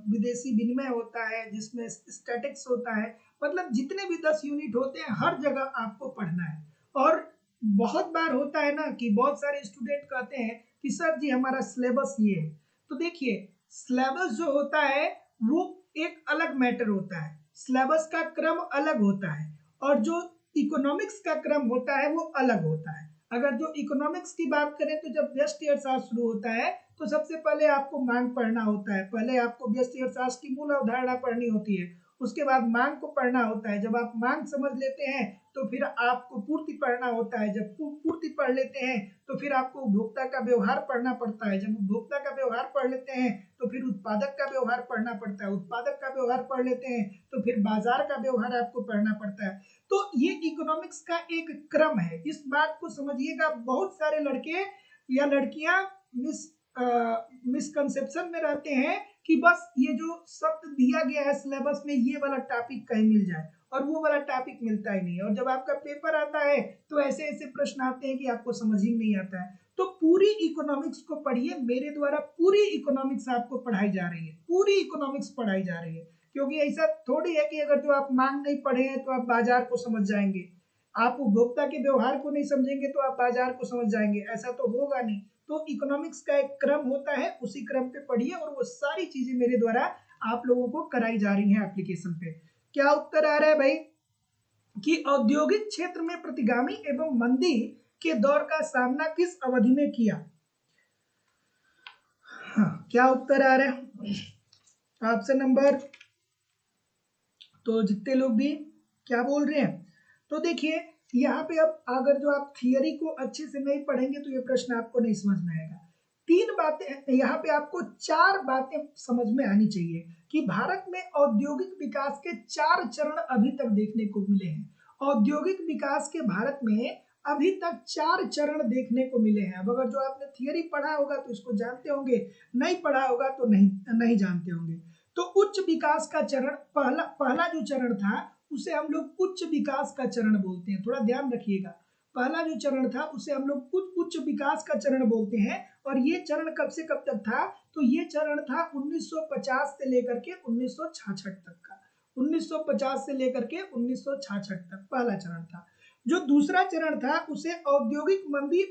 विदेशी विनिमय होता है, जिसमें स्टैटिक्स होता है। मतलब जितने भी 10 यूनिट होते हैं हर जगह आपको पढ़ना है। और बहुत बार होता है ना कि बहुत सारे स्टूडेंट कहते हैं कि सर जी हमारा सिलेबस ये है। तो देखिए, सिलेबस जो होता है वो एक अलग मैटर होता है, सिलेबस का क्रम अलग होता है, और जो इकोनॉमिक्स का क्रम होता है वो अलग होता है। अगर जो इकोनॉमिक्स की बात करें तो जब व्यष्टि अर्थशास्त्र शुरू होता है तो सबसे पहले आपको मांग पढ़ना होता है, पहले आपको व्यष्टि अर्थशास्त्र की मूल अवधारणा पढ़नी होती है, उसके बाद मांग को पढ़ना होता है। जब आप मांग समझ लेते हैं तो फिर आपको पूर्ति पढ़ना होता है। जब पूर्ति पढ़ लेते हैं तो फिर आपको उपभोक्ता का व्यवहार पढ़ना पड़ता है। जब उपभोक्ता का व्यवहार पढ़ लेते हैं तो फिर उत्पादक का व्यवहार पढ़ना पड़ता है। उत्पादक का व्यवहार पढ़ लेते हैं तो फिर बाजार का व्यवहार आपको पढ़ना पड़ता है। तो ये इकोनॉमिक्स का एक क्रम है। इस बात को समझिएगा। बहुत सारे लड़के या लड़कियां मिसकंसेप्शन में रहते हैं कि बस ये जो शब्द दिया गया है सिलेबस में, ये वाला टॉपिक कहीं मिल जाए, और वो वाला टॉपिक मिलता ही नहीं है। और जब आपका पेपर आता है तो ऐसे ऐसे प्रश्न आते हैं कि आपको समझ ही नहीं आता है। तो पूरी इकोनॉमिक्स को पढ़िए। मेरे द्वारा पूरी इकोनॉमिक्स आपको पढ़ाई जा रही है, पूरी इकोनॉमिक्स पढ़ाई जा रही है। क्योंकि ऐसा थोड़ी है कि अगर जो आप मांग नहीं पढ़े हैं तो आप बाजार को समझ जाएंगे, आप उपभोक्ता के व्यवहार को नहीं समझेंगे तो आप बाजार को समझ जाएंगे, ऐसा तो होगा नहीं। तो इकोनॉमिक्स का एक क्रम होता है, उसी क्रम पे पढ़िए, और वो सारी चीजें मेरे द्वारा आप लोगों को कराई जा रही हैं एप्लीकेशन पे। क्या उत्तर आ रहा है भाई? कि औद्योगिक क्षेत्र में प्रतिगामी एवं मंदी के दौर का सामना किस अवधि में किया? हाँ, क्या उत्तर आ रहा है? ऑप्शन नंबर, तो जितने लोग भी क्या बोल रहे हैं, तो देखिए यहाँ पे अब अगर जो आप थियरी को अच्छे से नहीं पढ़ेंगे तो ये प्रश्न आपको नहीं समझ में आएगा। तीन बातें यहाँ पे, आपको चार बातें समझ में आनी चाहिए कि भारत में औद्योगिक विकास के चार चरण अभी तक देखने को मिले हैं। औद्योगिक विकास के भारत में अभी तक चार चरण देखने को मिले हैं। अब अगर जो आपने थियरी पढ़ा होगा तो इसको जानते होंगे, नहीं पढ़ा होगा तो नहीं जानते होंगे। तो उच्च विकास का चरण, पहला पहला जो चरण था उसे हम लोग उच्च विकास का चरण बोलते हैं। थोड़ा ध्यान रखिएगा, पहला जो चरण था उसे हम लोग उच्च विकास का चरण बोलते हैं। और ये चरण कब से कब तक था? तो ये चरण था 1950 से लेकर के 1966 तक का। 1950 से लेकर के 1966 तक पहला चरण था। जो दूसरा चरण था उसे औद्योगिक मंदी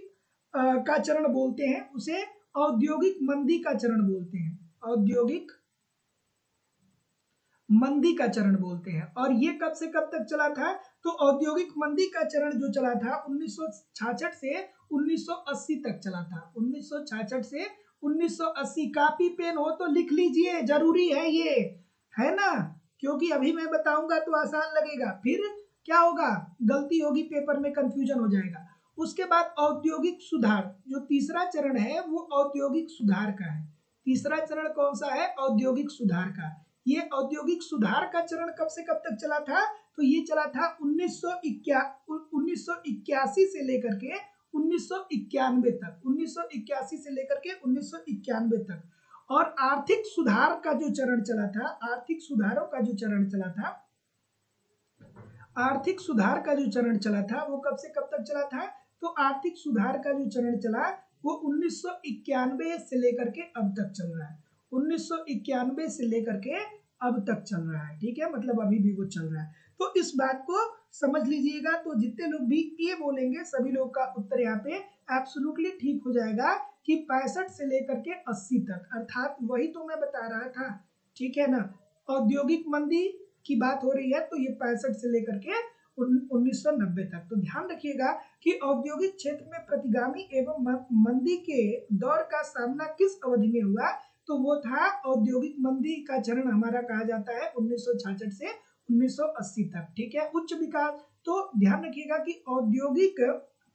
का चरण बोलते हैं। उसे औद्योगिक मंदी का चरण बोलते हैं, औद्योगिक मंदी का चरण बोलते हैं। और ये कब से कब तक चला था? तो औद्योगिक मंदी का चरण जो चला था 1966 से 1980 तक चला था। 1966 से 1980। कापी पेन हो तो लिख लीजिए, जरूरी है ये, है ना? क्योंकि अभी मैं बताऊंगा तो आसान लगेगा, फिर क्या होगा, गलती होगी, पेपर में कंफ्यूजन हो जाएगा। उसके बाद औद्योगिक सुधार, जो तीसरा चरण है वो औद्योगिक सुधार का है। तीसरा चरण कौन सा है? औद्योगिक सुधार का। ये औद्योगिक सुधार का चरण कब से कब तक चला था? तो ये चला था 1981 से लेकर के 1991 तक। 1981 से लेकर के 1991 तक। और आर्थिक सुधार का जो चरण चला था, आर्थिक सुधारों का जो चरण चला था, आर्थिक सुधार का जो चरण चला था वो कब से कब तक चला था? तो आर्थिक सुधार का जो चरण चला वो 1991 से लेकर के अब तक चल रहा है। 1991 से लेकर के अब तक चल रहा है, ठीक है, मतलब अभी भी वो चल रहा है। तो इस बात को समझ लीजिएगा। तो जितने लोग भी ए बोलेंगे सभी लोग का उत्तर यहाँ पे एब्सोल्युटली ठीक हो जाएगा कि 65 से लेकर के 80 तक, अर्थात वही तो मैं बता रहा था, ठीक है ना? औद्योगिक मंदी की बात हो रही है तो ये 65 से लेकर के 1990 तक। तो ध्यान रखिएगा कि औद्योगिक क्षेत्र में प्रतिगामी एवं मंदी के दौर का सामना किस अवधि में हुआ? तो वो था औद्योगिक मंदी का चरण, हमारा कहा जाता है 1966 से 1980 तक, ठीक है। उच्च विकास, तो ध्यान रखिएगा कि औद्योगिक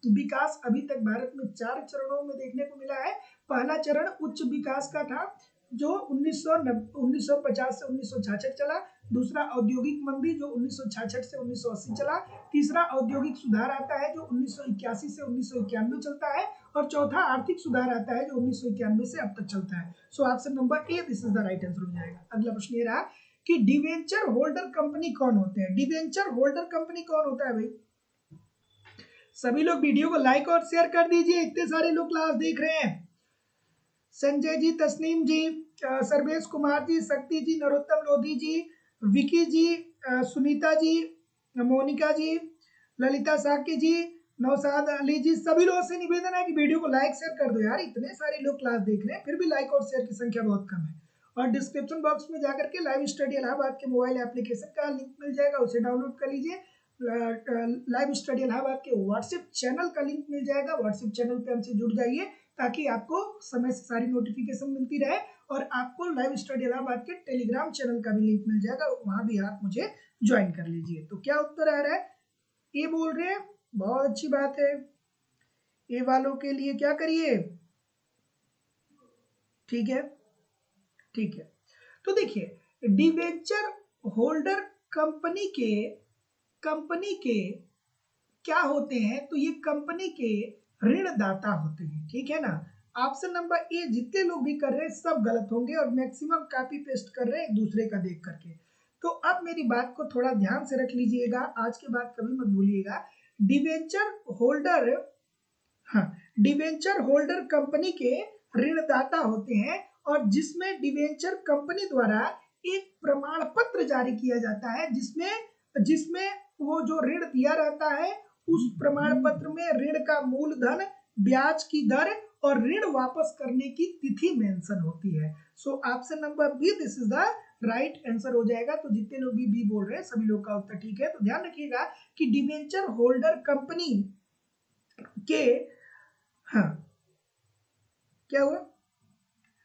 विकास अभी तक भारत में 4 चरणों में देखने को मिला है। पहला चरण उच्च विकास का था जो 1950 से 1966 चला। दूसरा औद्योगिक मंदी जो 1966 से 1980 चला। तीसरा औद्योगिक सुधार आता है जो 1981 से 1991 चलता है। और चौथा आर्थिक सुधार आता है जो 1991 से अब तक चलता है। So option number A this is the right answer हो जाएगा। अगला प्रश्न ये रहा कि डिवेंचर होल्डर कंपनी कौन होते हैं? डिवेंचर होल्डर कंपनी कौन होता है भाई? सभी लोग वीडियो को लाइक और शेयर कर दीजिए, इतने सारे लोग क्लास देख रहे हैं। संजय जी, तस्नीम जी, सर्वेश कुमार जी, शक्ति जी, नरोत्तम लोधी जी, विकी जी, सुनीता जी, मोनिका जी, ललिता साकी जी, नौसाद अली जी, सभी लोगों से निवेदन है कि वीडियो को लाइक शेयर कर दो यार। इतने सारे लोग क्लास देख रहे हैं फिर भी लाइक और शेयर की संख्या बहुत कम है। और डिस्क्रिप्शन बॉक्स में जाकर के लाइव स्टडी इलाहाबाद के मोबाइल एप्लीकेशन का लिंक मिल जाएगा, उसे डाउनलोड कर लीजिए। लाइव स्टडी इलाहाबाद के व्हाट्सएप चैनल का लिंक मिल जाएगा, व्हाट्सएप चैनल पे हमसे जुड़ जाइए ताकि आपको समय से सारी नोटिफिकेशन मिलती रहे। और आपको लाइव स्टडी इलाहाबाद के टेलीग्राम चैनल का भी लिंक मिल जाएगा, वहां भी आप मुझे ज्वाइन कर लीजिए। तो क्या उत्तर आ रहा है? ए बोल रहे हैं, बहुत अच्छी बात है। ए वालों के लिए क्या करिए, ठीक है, ठीक है। तो देखिए डिवेंचर होल्डर कंपनी के क्या होते हैं, तो ये कंपनी के ऋणदाता होते हैं, ठीक है ना। ऑप्शन नंबर ए जितने लोग भी कर रहे हैं सब गलत होंगे और मैक्सिमम कॉपी पेस्ट कर रहे हैं एक दूसरे का देख करके। तो अब मेरी बात को थोड़ा ध्यान से रख लीजिएगा, आज के बाद कभी मत भूलिएगा। डिवेंचर होल्डर, हाँ, डिवेंचर होल्डर कंपनी के ऋणदाता होते हैं और जिसमें डिवेंचर कंपनी द्वारा एक प्रमाण पत्र जारी किया जाता है जिसमें जिसमें वो जो ऋण दिया रहता है उस प्रमाण पत्र में ऋण का मूलधन, ब्याज की दर और ऋण वापस करने की तिथि मेंशन होती है। So option number B this is the right answer हो जाएगा। तो जितने लोग भी बी बोल रहे हैं सभी लोग का उत्तर ठीक है। तो ध्यान रखिएगा कि डिवेंचर होल्डर कंपनी के, हाँ क्या हुआ,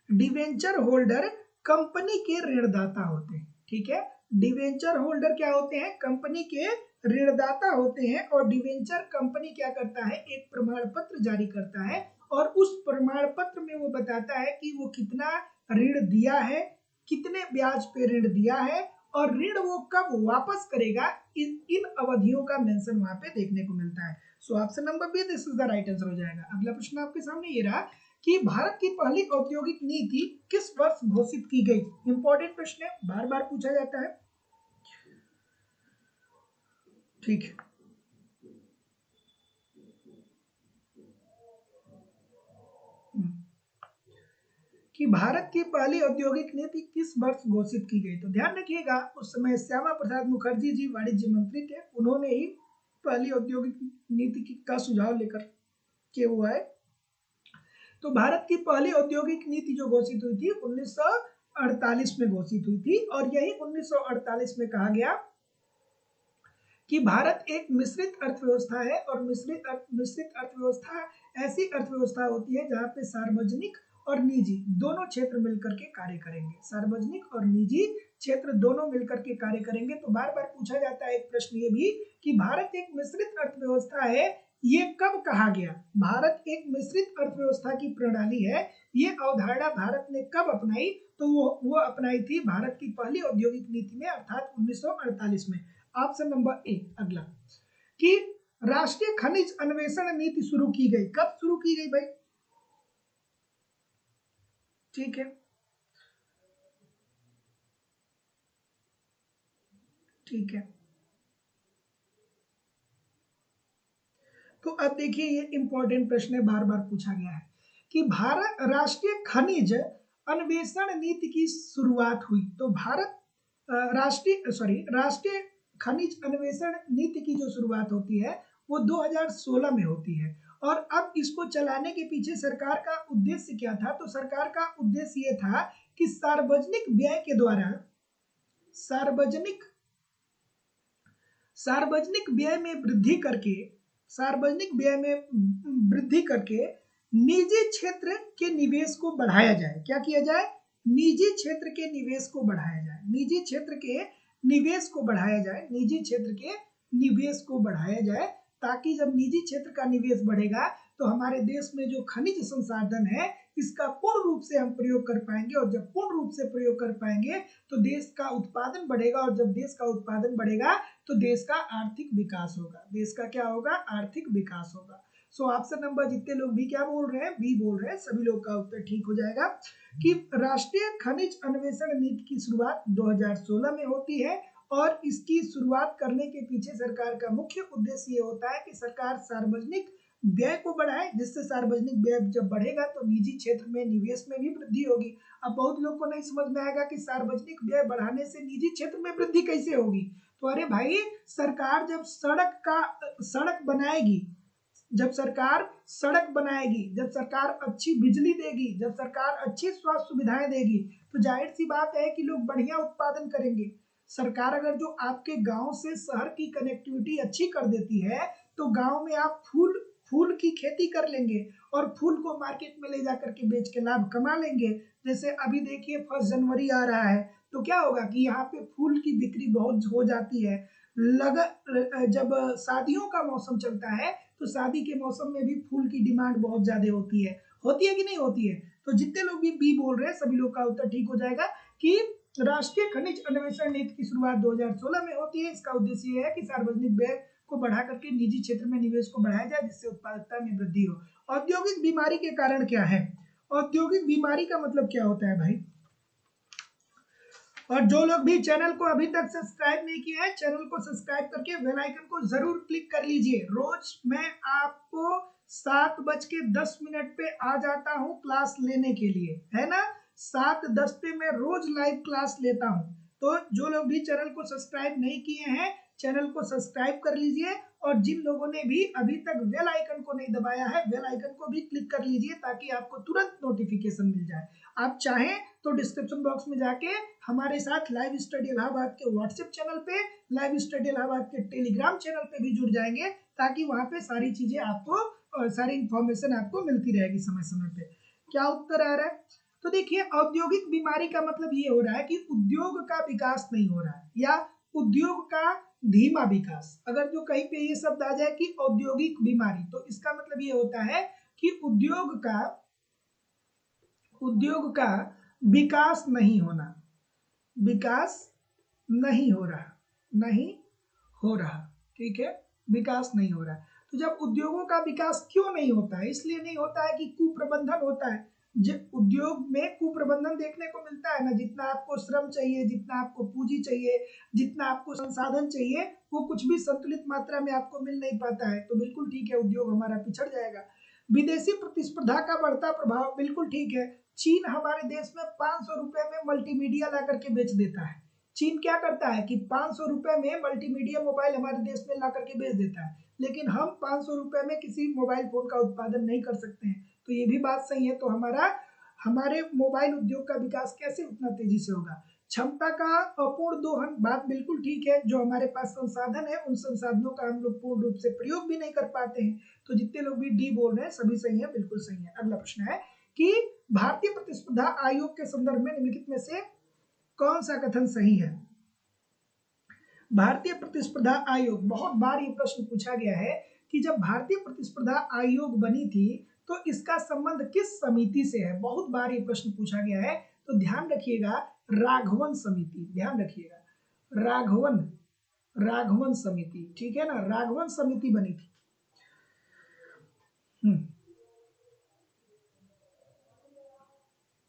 डिवेंचर होल्डर कंपनी के ऋणदाता होते हैं, ठीक है। डिवेंचर होल्डर क्या होते हैं, कंपनी के ऋणदाता होते हैं और डिवेंचर कंपनी क्या करता है, एक प्रमाण पत्र जारी करता है और उस प्रमाण पत्र में वो बताता है कि वो कितना ऋण दिया है, कितने ब्याज पे ऋण दिया है और ऋण वो कब वापस करेगा, इन अवधियों का मेंशन वहां पे देखने को मिलता है। So option number B this is the right answer हो जाएगा। अगला प्रश्न आपके सामने ये रहा कि भारत की पहली औद्योगिक नीति किस वर्ष घोषित की गई। इंपॉर्टेंट प्रश्न है, बार बार पूछा जाता है, ठीक है। कि भारत की पहली औद्योगिक नीति किस वर्ष घोषित की गई। तो ध्यान रखिएगा उस समय श्यामा प्रसाद मुखर्जी जी वाणिज्य मंत्री थे, उन्होंने ही पहली औद्योगिक नीति का सुझाव लेकर के हुआ है। तो भारत की पहली औद्योगिक नीति जो घोषित हुई थी 1948 में घोषित हुई थी और यही 1948 में कहा गया कि भारत एक मिश्रित अर्थव्यवस्था है और मिश्रित अर्थव्यवस्था ऐसी अर्थव्यवस्था होती है जहां पे सार्वजनिक और निजी दोनों क्षेत्र मिलकर के कार्य करेंगे, सार्वजनिक और निजी क्षेत्र दोनों मिलकर के कार्य करेंगे। तो बार बार पूछा जाता है एक प्रश्न ये भी कि भारत एक मिश्रित अर्थव्यवस्था है, ये कब कहा गया। भारत एक मिश्रित अर्थव्यवस्था की प्रणाली है, ये अवधारणा भारत ने कब अपनाई, तो वो अपनाई थी भारत की पहली औद्योगिक नीति में अर्थात 1948 में। ऑप्शन नंबर ए अगला कि राष्ट्रीय खनिज अन्वेषण नीति शुरू की गई, कब शुरू की गई भाई, ठीक है, ठीक है। तो अब देखिए ये इंपॉर्टेंट प्रश्न है, बार बार पूछा गया है कि भारत राष्ट्रीय खनिज अन्वेषण नीति की शुरुआत हुई। तो भारत राष्ट्रीय खनिज अन्वेषण नीति की जो शुरुआत होती है वो 2016 में होती है और अब इसको चलाने के पीछे सरकार का उद्देश्य क्या था, तो सरकार का उद्देश्य ये था कि सार्वजनिक व्यय के द्वारा सार्वजनिक व्यय में वृद्धि करके निजी क्षेत्र के निवेश को बढ़ाया जाए। क्या किया जाए, निजी क्षेत्र के निवेश को बढ़ाया जाए, निजी क्षेत्र के निवेश को बढ़ाया जाए, निजी क्षेत्र के निवेश को बढ़ाया जाए, ताकि जब निजी क्षेत्र का निवेश बढ़ेगा तो हमारे देश में जो खनिज संसाधन है इसका पूर्ण रूप से हम प्रयोग कर पाएंगे और जब पूर्ण रूप से प्रयोग कर पाएंगे तो देश का उत्पादन बढ़ेगा और जब देश का उत्पादन बढ़ेगा तो देश का आर्थिक विकास होगा, देश का क्या होगा, आर्थिक विकास होगा। सो ऑप्शन नंबर जितने लोग भी क्या बोल रहे हैं, बी बोल रहे हैं, सभी लोग का उत्तर ठीक हो जाएगा कि राष्ट्रीय खनिज अन्वेषण नीति की शुरुआत 2016 में होती है और इसकी शुरुआत करने के पीछे सरकार का मुख्य उद्देश्य ये होता है कि सरकार सार्वजनिक व्यय को बढ़ाए, जिससे सार्वजनिक व्यय जब बढ़ेगा तो निजी क्षेत्र में निवेश में भी वृद्धि होगी। अब बहुत लोग को नहीं समझ में आएगा कि सार्वजनिक व्यय बढ़ाने से निजी क्षेत्र में वृद्धि कैसे होगी। तो अरे भाई सरकार जब सड़क बनाएगी, जब सरकार सड़क बनाएगी, जब सरकार अच्छी बिजली देगी, जब सरकार अच्छी स्वास्थ्य सुविधाएं देगी तो जाहिर सी बात है कि लोग बढ़िया उत्पादन करेंगे। सरकार अगर जो आपके गांव से शहर की कनेक्टिविटी अच्छी कर देती है तो गांव में आप फूल की खेती कर लेंगे और फूल को मार्केट में ले जाकर के बेच के लाभ कमा लेंगे। जैसे अभी देखिए 1 जनवरी आ रहा है, तो क्या होगा कि यहाँ पे फूल की बिक्री बहुत हो जाती है। जब शादियों का मौसम चलता है तो शादी के मौसम में भी फूल की डिमांड बहुत ज्यादा होती है कि नहीं होती है? तो जितने लोग भी बी बोल रहे हैं सभी लोग का उत्तर ठीक हो जाएगा कि राष्ट्रीय खनिज अन्वेषण नीति की शुरुआत 2016 में होती है। इसका उद्देश्य ये है कि सार्वजनिक व्यय को बढ़ा करके निजी क्षेत्र में निवेश को बढ़ाया जाए, जिससे उत्पादकता में वृद्धि हो। औद्योगिक बीमारी के कारण क्या है? औद्योगिक बीमारी का मतलब क्या होता है भाई? और जो लोग भी चैनल को अभी तक सब्सक्राइब नहीं किया है, चैनल को सब्सक्राइब करके बेल आइकन को जरूर क्लिक कर लीजिए। रोज मैं आपको 7:10 पे आ जाता हूँ क्लास लेने के लिए, है ना? 7:10 पे मैं रोज लाइव क्लास लेता हूँ। तो जो लोग भी चैनल को सब्सक्राइब नहीं किए हैं, चैनल को सब्सक्राइब कर लीजिए। और जिन लोगों ने भी अभी तक बेल आइकन को नहीं दबाया है, बेल आइकन को भी क्लिक कर लीजिए ताकि आपको तुरंत नोटिफिकेशन मिल जाए। आप चाहें तो डिस्क्रिप्शन बॉक्स में जाके हमारे साथ लाइव स्टडी इलाहाबाद के व्हाट्सएप चैनल पे, लाइव स्टडी इलाहाबाद के टेलीग्राम चैनल पे भी जुड़ जाएंगे, ताकि वहां पे सारी चीजें आपको और सारी इंफॉर्मेशन आपको मिलती रहेगी समय समय पे। क्या उत्तर आ रहा है? तो देखिए, औद्योगिक बीमारी का मतलब ये हो रहा है कि उद्योग का विकास नहीं हो रहा है, या उद्योग का धीमा विकास। अगर जो कहीं पे ये शब्द आ जाए कि औद्योगिक बीमारी, तो इसका मतलब ये होता है कि उद्योग का विकास नहीं होना, विकास नहीं हो रहा, नहीं हो रहा, ठीक है? विकास नहीं हो रहा। तो जब उद्योगों का विकास क्यों नहीं होता है? इसलिए नहीं होता है कि कुप्रबंधन होता है। जब उद्योग में कुप्रबंधन देखने को मिलता है ना, जितना आपको श्रम चाहिए, जितना आपको पूंजी चाहिए, जितना आपको संसाधन चाहिए, वो कुछ भी संतुलित मात्रा में आपको मिल नहीं पाता है, तो बिल्कुल ठीक है, उद्योग हमारा पिछड़ जाएगा। विदेशी प्रतिस्पर्धा का बढ़ता प्रभाव, बिल्कुल ठीक है। चीन हमारे देश में 500 रुपए में मल्टीमीडिया ला करके बेच देता है। चीन क्या करता है कि 500 रुपए में मल्टीमीडिया मोबाइल हमारे देश में ला करके बेच देता है, लेकिन हम 500 रुपए में किसी मोबाइल फोन का उत्पादन नहीं कर सकते हैं। तो ये भी बात सही है। तो हमारे मोबाइल उद्योग का विकास कैसे उतना तेजी से होगा? क्षमता का अपूर्ण दोहन, बात बिल्कुल ठीक है। जो हमारे पास संसाधन है, उन संसाधनों का हम लोग पूर्ण रूप से प्रयोग भी नहीं कर पाते हैं। तो जितने लोग भी डी बोल रहे हैं सभी सही है, बिल्कुल सही है। अगला प्रश्न है कि भारतीय प्रतिस्पर्धा आयोग के संदर्भ में निम्नलिखित में से कौन सा कथन सही है? भारतीय प्रतिस्पर्धा आयोग, बहुत बार ये प्रश्न पूछा गया है कि जब भारतीय प्रतिस्पर्धा आयोग बनी थी तो इसका संबंध किस समिति से है? बहुत बार ये प्रश्न पूछा गया है। तो ध्यान रखिएगा, राघवन समिति, ध्यान रखिएगा, राघवन समिति, ठीक है ना? राघवन समिति बनी थी।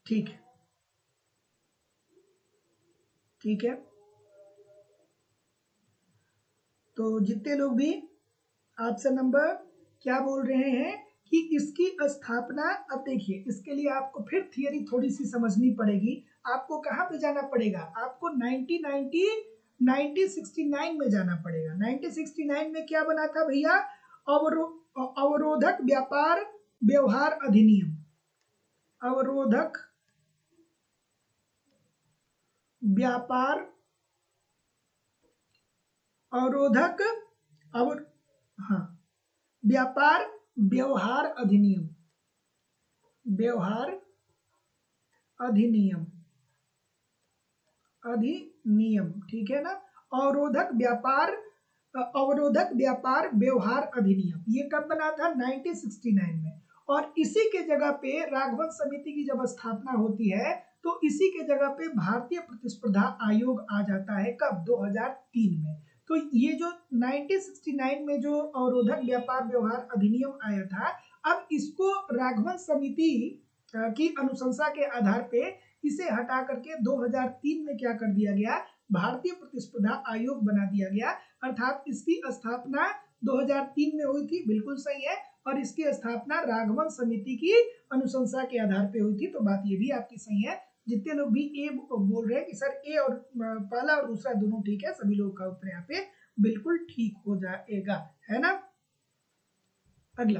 ठीक है, ठीक है। तो जितने लोग भी ऑप्शन नंबर क्या बोल रहे हैं कि इसकी स्थापना, अब देखिए इसके लिए आपको फिर थियरी थोड़ी सी समझनी पड़ेगी। आपको कहाँ पे जाना पड़ेगा? आपको 1969 में जाना पड़ेगा। 1969 में क्या बना था भैया? अवरोधक व्यापार व्यवहार अधिनियम, अवरोधक व्यापार अवरोधक हाँ, व्यापार व्यवहार अधिनियम, व्यवहार अधिनियम, अधिनियम, ठीक है ना? अवरोधक व्यापार व्यवहार अधिनियम, ये कब बना था? 1969 में। और इसी के जगह पे राघवन समिति की जब स्थापना होती है तो इसी के जगह पे भारतीय प्रतिस्पर्धा आयोग आ जाता है। कब? 2003 में। तो ये जो 1969 में जो अवरोधक व्यापार व्यवहार अधिनियम आया था, अब इसको राघवन समिति की अनुशंसा के आधार पे इसे हटा करके 2003 में क्या कर दिया गया? भारतीय प्रतिस्पर्धा आयोग बना दिया गया। अर्थात इसकी स्थापना 2003 में हुई थी, बिल्कुल सही है। और इसकी स्थापना राघवन समिति की अनुशंसा के आधार पे हुई थी, तो बात ये भी आपकी सही है। जितने लोग भी ए बोल रहे हैं कि सर ए और पहला और दूसरा दोनों ठीक है, सभी लोगों का उत्तर यहाँ पे बिल्कुल ठीक हो जाएगा, है ना? अगला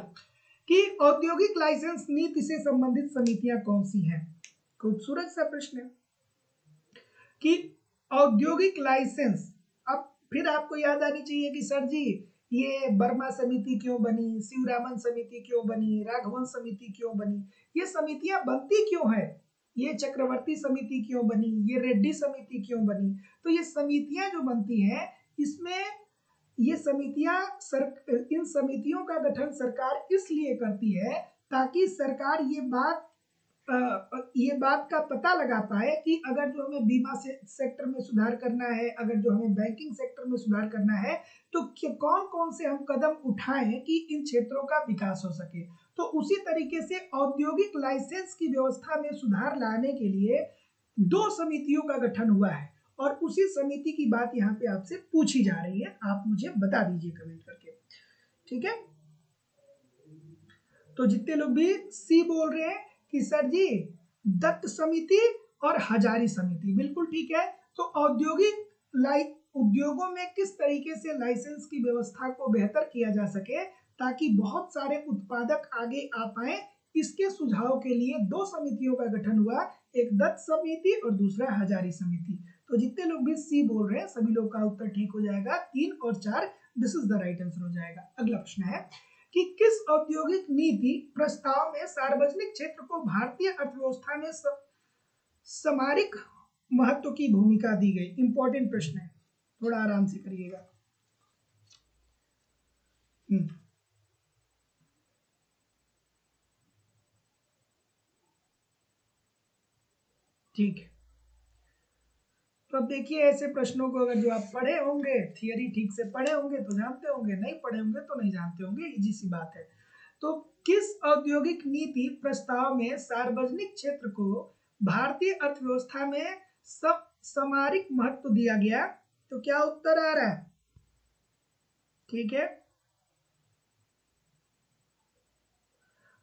कि औद्योगिक लाइसेंस नीति से संबंधित समितियां कौन सी हैं? खूबसूरत सा प्रश्न है कि औद्योगिक लाइसेंस, अब फिर आपको याद आनी चाहिए कि सर जी ये वर्मा समिति क्यों बनी, शिवरामन समिति क्यों बनी, राघवन समिति क्यों बनी, ये समितियां बनती क्यों है? ये चक्रवर्ती समिति क्यों बनी, ये रेड्डी समिति क्यों बनी। तो ये समितियां जो बनती हैं, इसमें ये समितियां इन समितियों का गठन सरकार इसलिए करती है ताकि सरकार ये बात का पता लगा पाए कि अगर जो हमें बीमा सेक्टर में सुधार करना है, अगर जो हमें बैंकिंग सेक्टर में सुधार करना है, तो कौन कौन से हम कदम उठाएं कि इन क्षेत्रों का विकास हो सके। तो उसी तरीके से औद्योगिक लाइसेंस की व्यवस्था में सुधार लाने के लिए 2 समितियों का गठन हुआ है और उसी समिति की बात यहाँ पे आपसे पूछी जा रही है। आप मुझे बता दीजिए कमेंट करके, ठीक है। तो जितने लोग भी सी बोल रहे हैं कि सर जी दत्त समिति और हजारी समिति, बिल्कुल ठीक है। तो उद्योगों में किस तरीके से लाइसेंस की व्यवस्था को बेहतर किया जा सके ताकि बहुत सारे उत्पादक आगे आ पाए, इसके सुझाव के लिए 2 समितियों का गठन हुआ, एक दत्त समिति और दूसरा हजारी समिति। तो जितने लोग भी सी बोल रहे हैं सभी लोग का उत्तर ठीक हो जाएगा, 3 और 4 this is the right answer हो जाएगा। अगला प्रश्न है कि किस औद्योगिक नीति प्रस्ताव में सार्वजनिक क्षेत्र को भारतीय अर्थव्यवस्था में सामरिक महत्व की भूमिका दी गई। इंपॉर्टेंट प्रश्न है, थोड़ा आराम से करिएगा। ठीक है, तो अब देखिए ऐसे प्रश्नों को अगर जो आप पढ़े होंगे, थियरी ठीक से पढ़े होंगे तो जानते होंगे, नहीं पढ़े होंगे तो नहीं जानते होंगे, इजी सी बात है। तो किस औद्योगिक नीति प्रस्ताव में सार्वजनिक क्षेत्र को भारतीय अर्थव्यवस्था में सामरिक महत्व दिया गया। तो क्या उत्तर आ रहा है, ठीक है।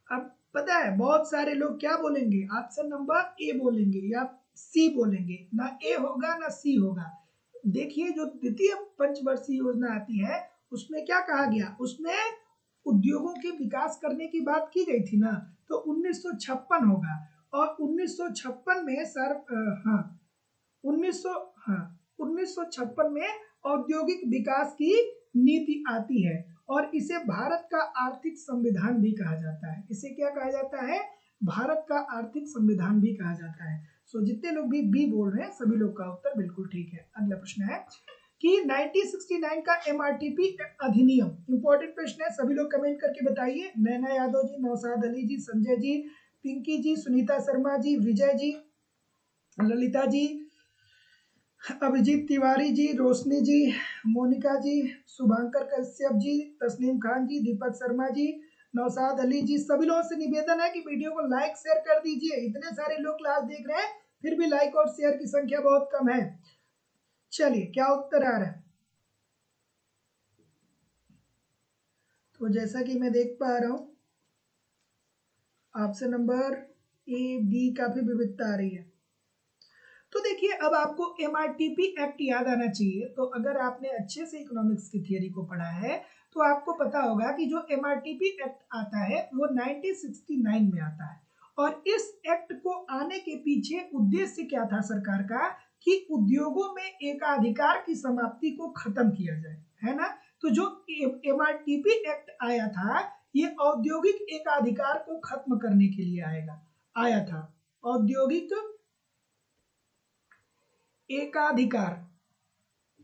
अब पता है बहुत सारे लोग क्या बोलेंगे, ऑप्शन नंबर ए बोलेंगे या सी बोलेंगे, ना ए होगा ना सी होगा। देखिए जो द्वितीय पंचवर्षीय योजना आती है उसमें क्या कहा गया, उसमें उद्योगों के विकास करने की बात की गई थी ना, तो 1956 होगा। और 1956 में सर हाँ 1956 में औद्योगिक विकास की नीति आती है और इसे भारत का आर्थिक संविधान भी कहा जाता है। इसे क्या कहा जाता है, भारत का आर्थिक संविधान भी कहा जाता है। सो जितने लोग भी बी बोल रहे हैं सभी लोग का उत्तर बिल्कुल ठीक है। अगला प्रश्न है कि 1969 का एमआरटीपी अधिनियम, इंपॉर्टेंट प्रश्न है, सभी लोग कमेंट करके बताइए। नैना यादव जी, नौशाद अली जी, संजय जी, पिंकी जी, सुनीता शर्मा जी, विजय जी, ललिता जी, अभिजीत तिवारी जी, रोशनी जी, मोनिका जी, शुभांकर कश्यप जी, तस्नीम खान जी, दीपक शर्मा जी, नौशाद अली जी, सभी लोगों से निवेदन है कि वीडियो को लाइक शेयर कर दीजिए। इतने सारे लोग क्लास देख रहे हैं फिर भी लाइक और शेयर की संख्या बहुत कम है। चलिए क्या उत्तर आ रहा है, तो जैसा कि मैं देख पा रहा हूं ऑप्शन नंबर ए बी काफी विविधता आ रही है। तो देखिए अब आपको एमआरटीपी एक्ट याद आना चाहिए। तो अगर आपने अच्छे से इकोनॉमिक्स की थियरी को पढ़ा है तो आपको पता होगा कि जो एमआरटीपी एक्ट आता है वो 1969 में आता है और इस एक्ट को आने के पीछे उद्देश्य क्या था सरकार का, कि उद्योगों में एकाधिकार की समाप्ति को खत्म किया जाए, है ना। तो जो एमआरटीपी एक्ट आया था ये औद्योगिक एकाधिकार को खत्म करने के लिए आया था। औद्योगिक एकाधिकार,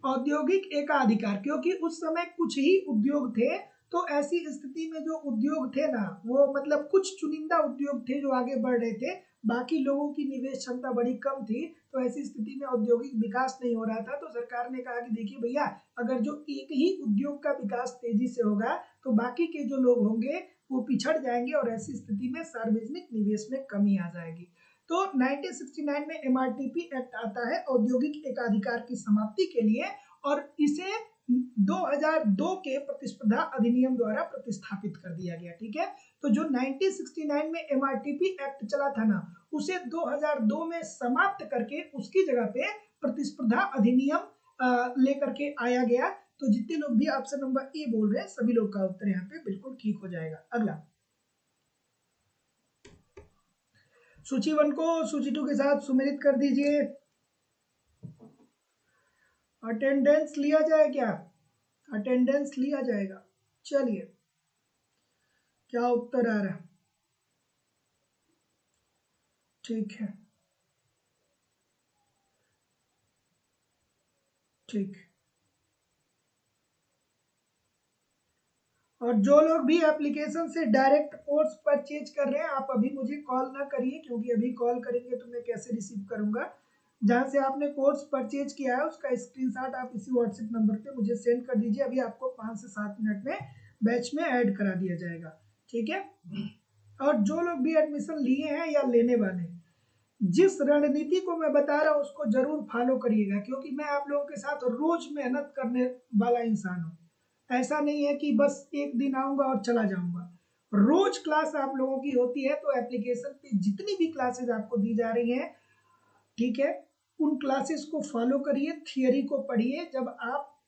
औद्योगिक एकाधिकार, क्योंकि उस समय कुछ ही उद्योग थे। तो ऐसी स्थिति में जो उद्योग थे ना वो मतलब कुछ चुनिंदा उद्योग थे जो आगे बढ़ रहे थे, बाकी लोगों की निवेश क्षमता बड़ी कम थी। तो ऐसी स्थिति में औद्योगिक विकास नहीं हो रहा था। तो सरकार ने कहा कि देखिए भैया अगर जो एक ही उद्योग का विकास तेजी से होगा तो बाकी के जो लोग होंगे वो पिछड़ जाएंगे और ऐसी स्थिति में सार्वजनिक निवेश में कमी आ जाएगी। तो 1969 में एमआरटीपी एक्ट आता है औद्योगिक एकाधिकार की समाप्ति के लिए और इसे 2002 के प्रतिस्पर्धा अधिनियम द्वारा प्रतिस्थापित कर दिया गया, ठीक है। तो जो 1969 में एमआरटीपी एक्ट चला था ना उसे 2002 में समाप्त करके उसकी जगह पे प्रतिस्पर्धा अधिनियम लेकर के आया गया। तो जितने लोग भी ऑप्शन नंबर ए बोल रहे हैं सभी लोग का उत्तर यहाँ पे बिल्कुल ठीक हो जाएगा। अगला सूची 1 को सूची 2 के साथ सुमेलित कर दीजिए। अटेंडेंस लिया जाए क्या, अटेंडेंस लिया जाएगा। चलिए क्या उत्तर आ रहा है, ठीक है। ठीक। और जो लोग भी एप्लीकेशन से डायरेक्ट कोर्स परचेज कर रहे हैं, आप अभी मुझे कॉल ना करिए, क्योंकि अभी कॉल करेंगे तो मैं कैसे रिसीव करूंगा। जहां से आपने कोर्स परचेज किया है उसका स्क्रीनशॉट आप इसी व्हाट्सएप नंबर पे मुझे सेंड कर दीजिए। अभी आपको 5 से 7 मिनट में बैच में ऐड करा दिया जाएगा, ठीक है। और जो लोग भी एडमिशन लिए हैं या लेने वाले हैं, जिस रणनीति को मैं बता रहा हूँ उसको जरूर फॉलो करिएगा, क्योंकि मैं आप लोगों के साथ रोज मेहनत करने वाला इंसान हूँ। ऐसा नहीं है कि बस एक दिन आऊंगा और चला जाऊंगा। रोज क्लास आप लोगों की होती है, तो एप्लीकेशन पे जितनी भी क्लासेस आपको दी जा रही हैं, ठीक है, उन क्लासेस को फॉलो करिए, थियरी को पढ़िए। जब आप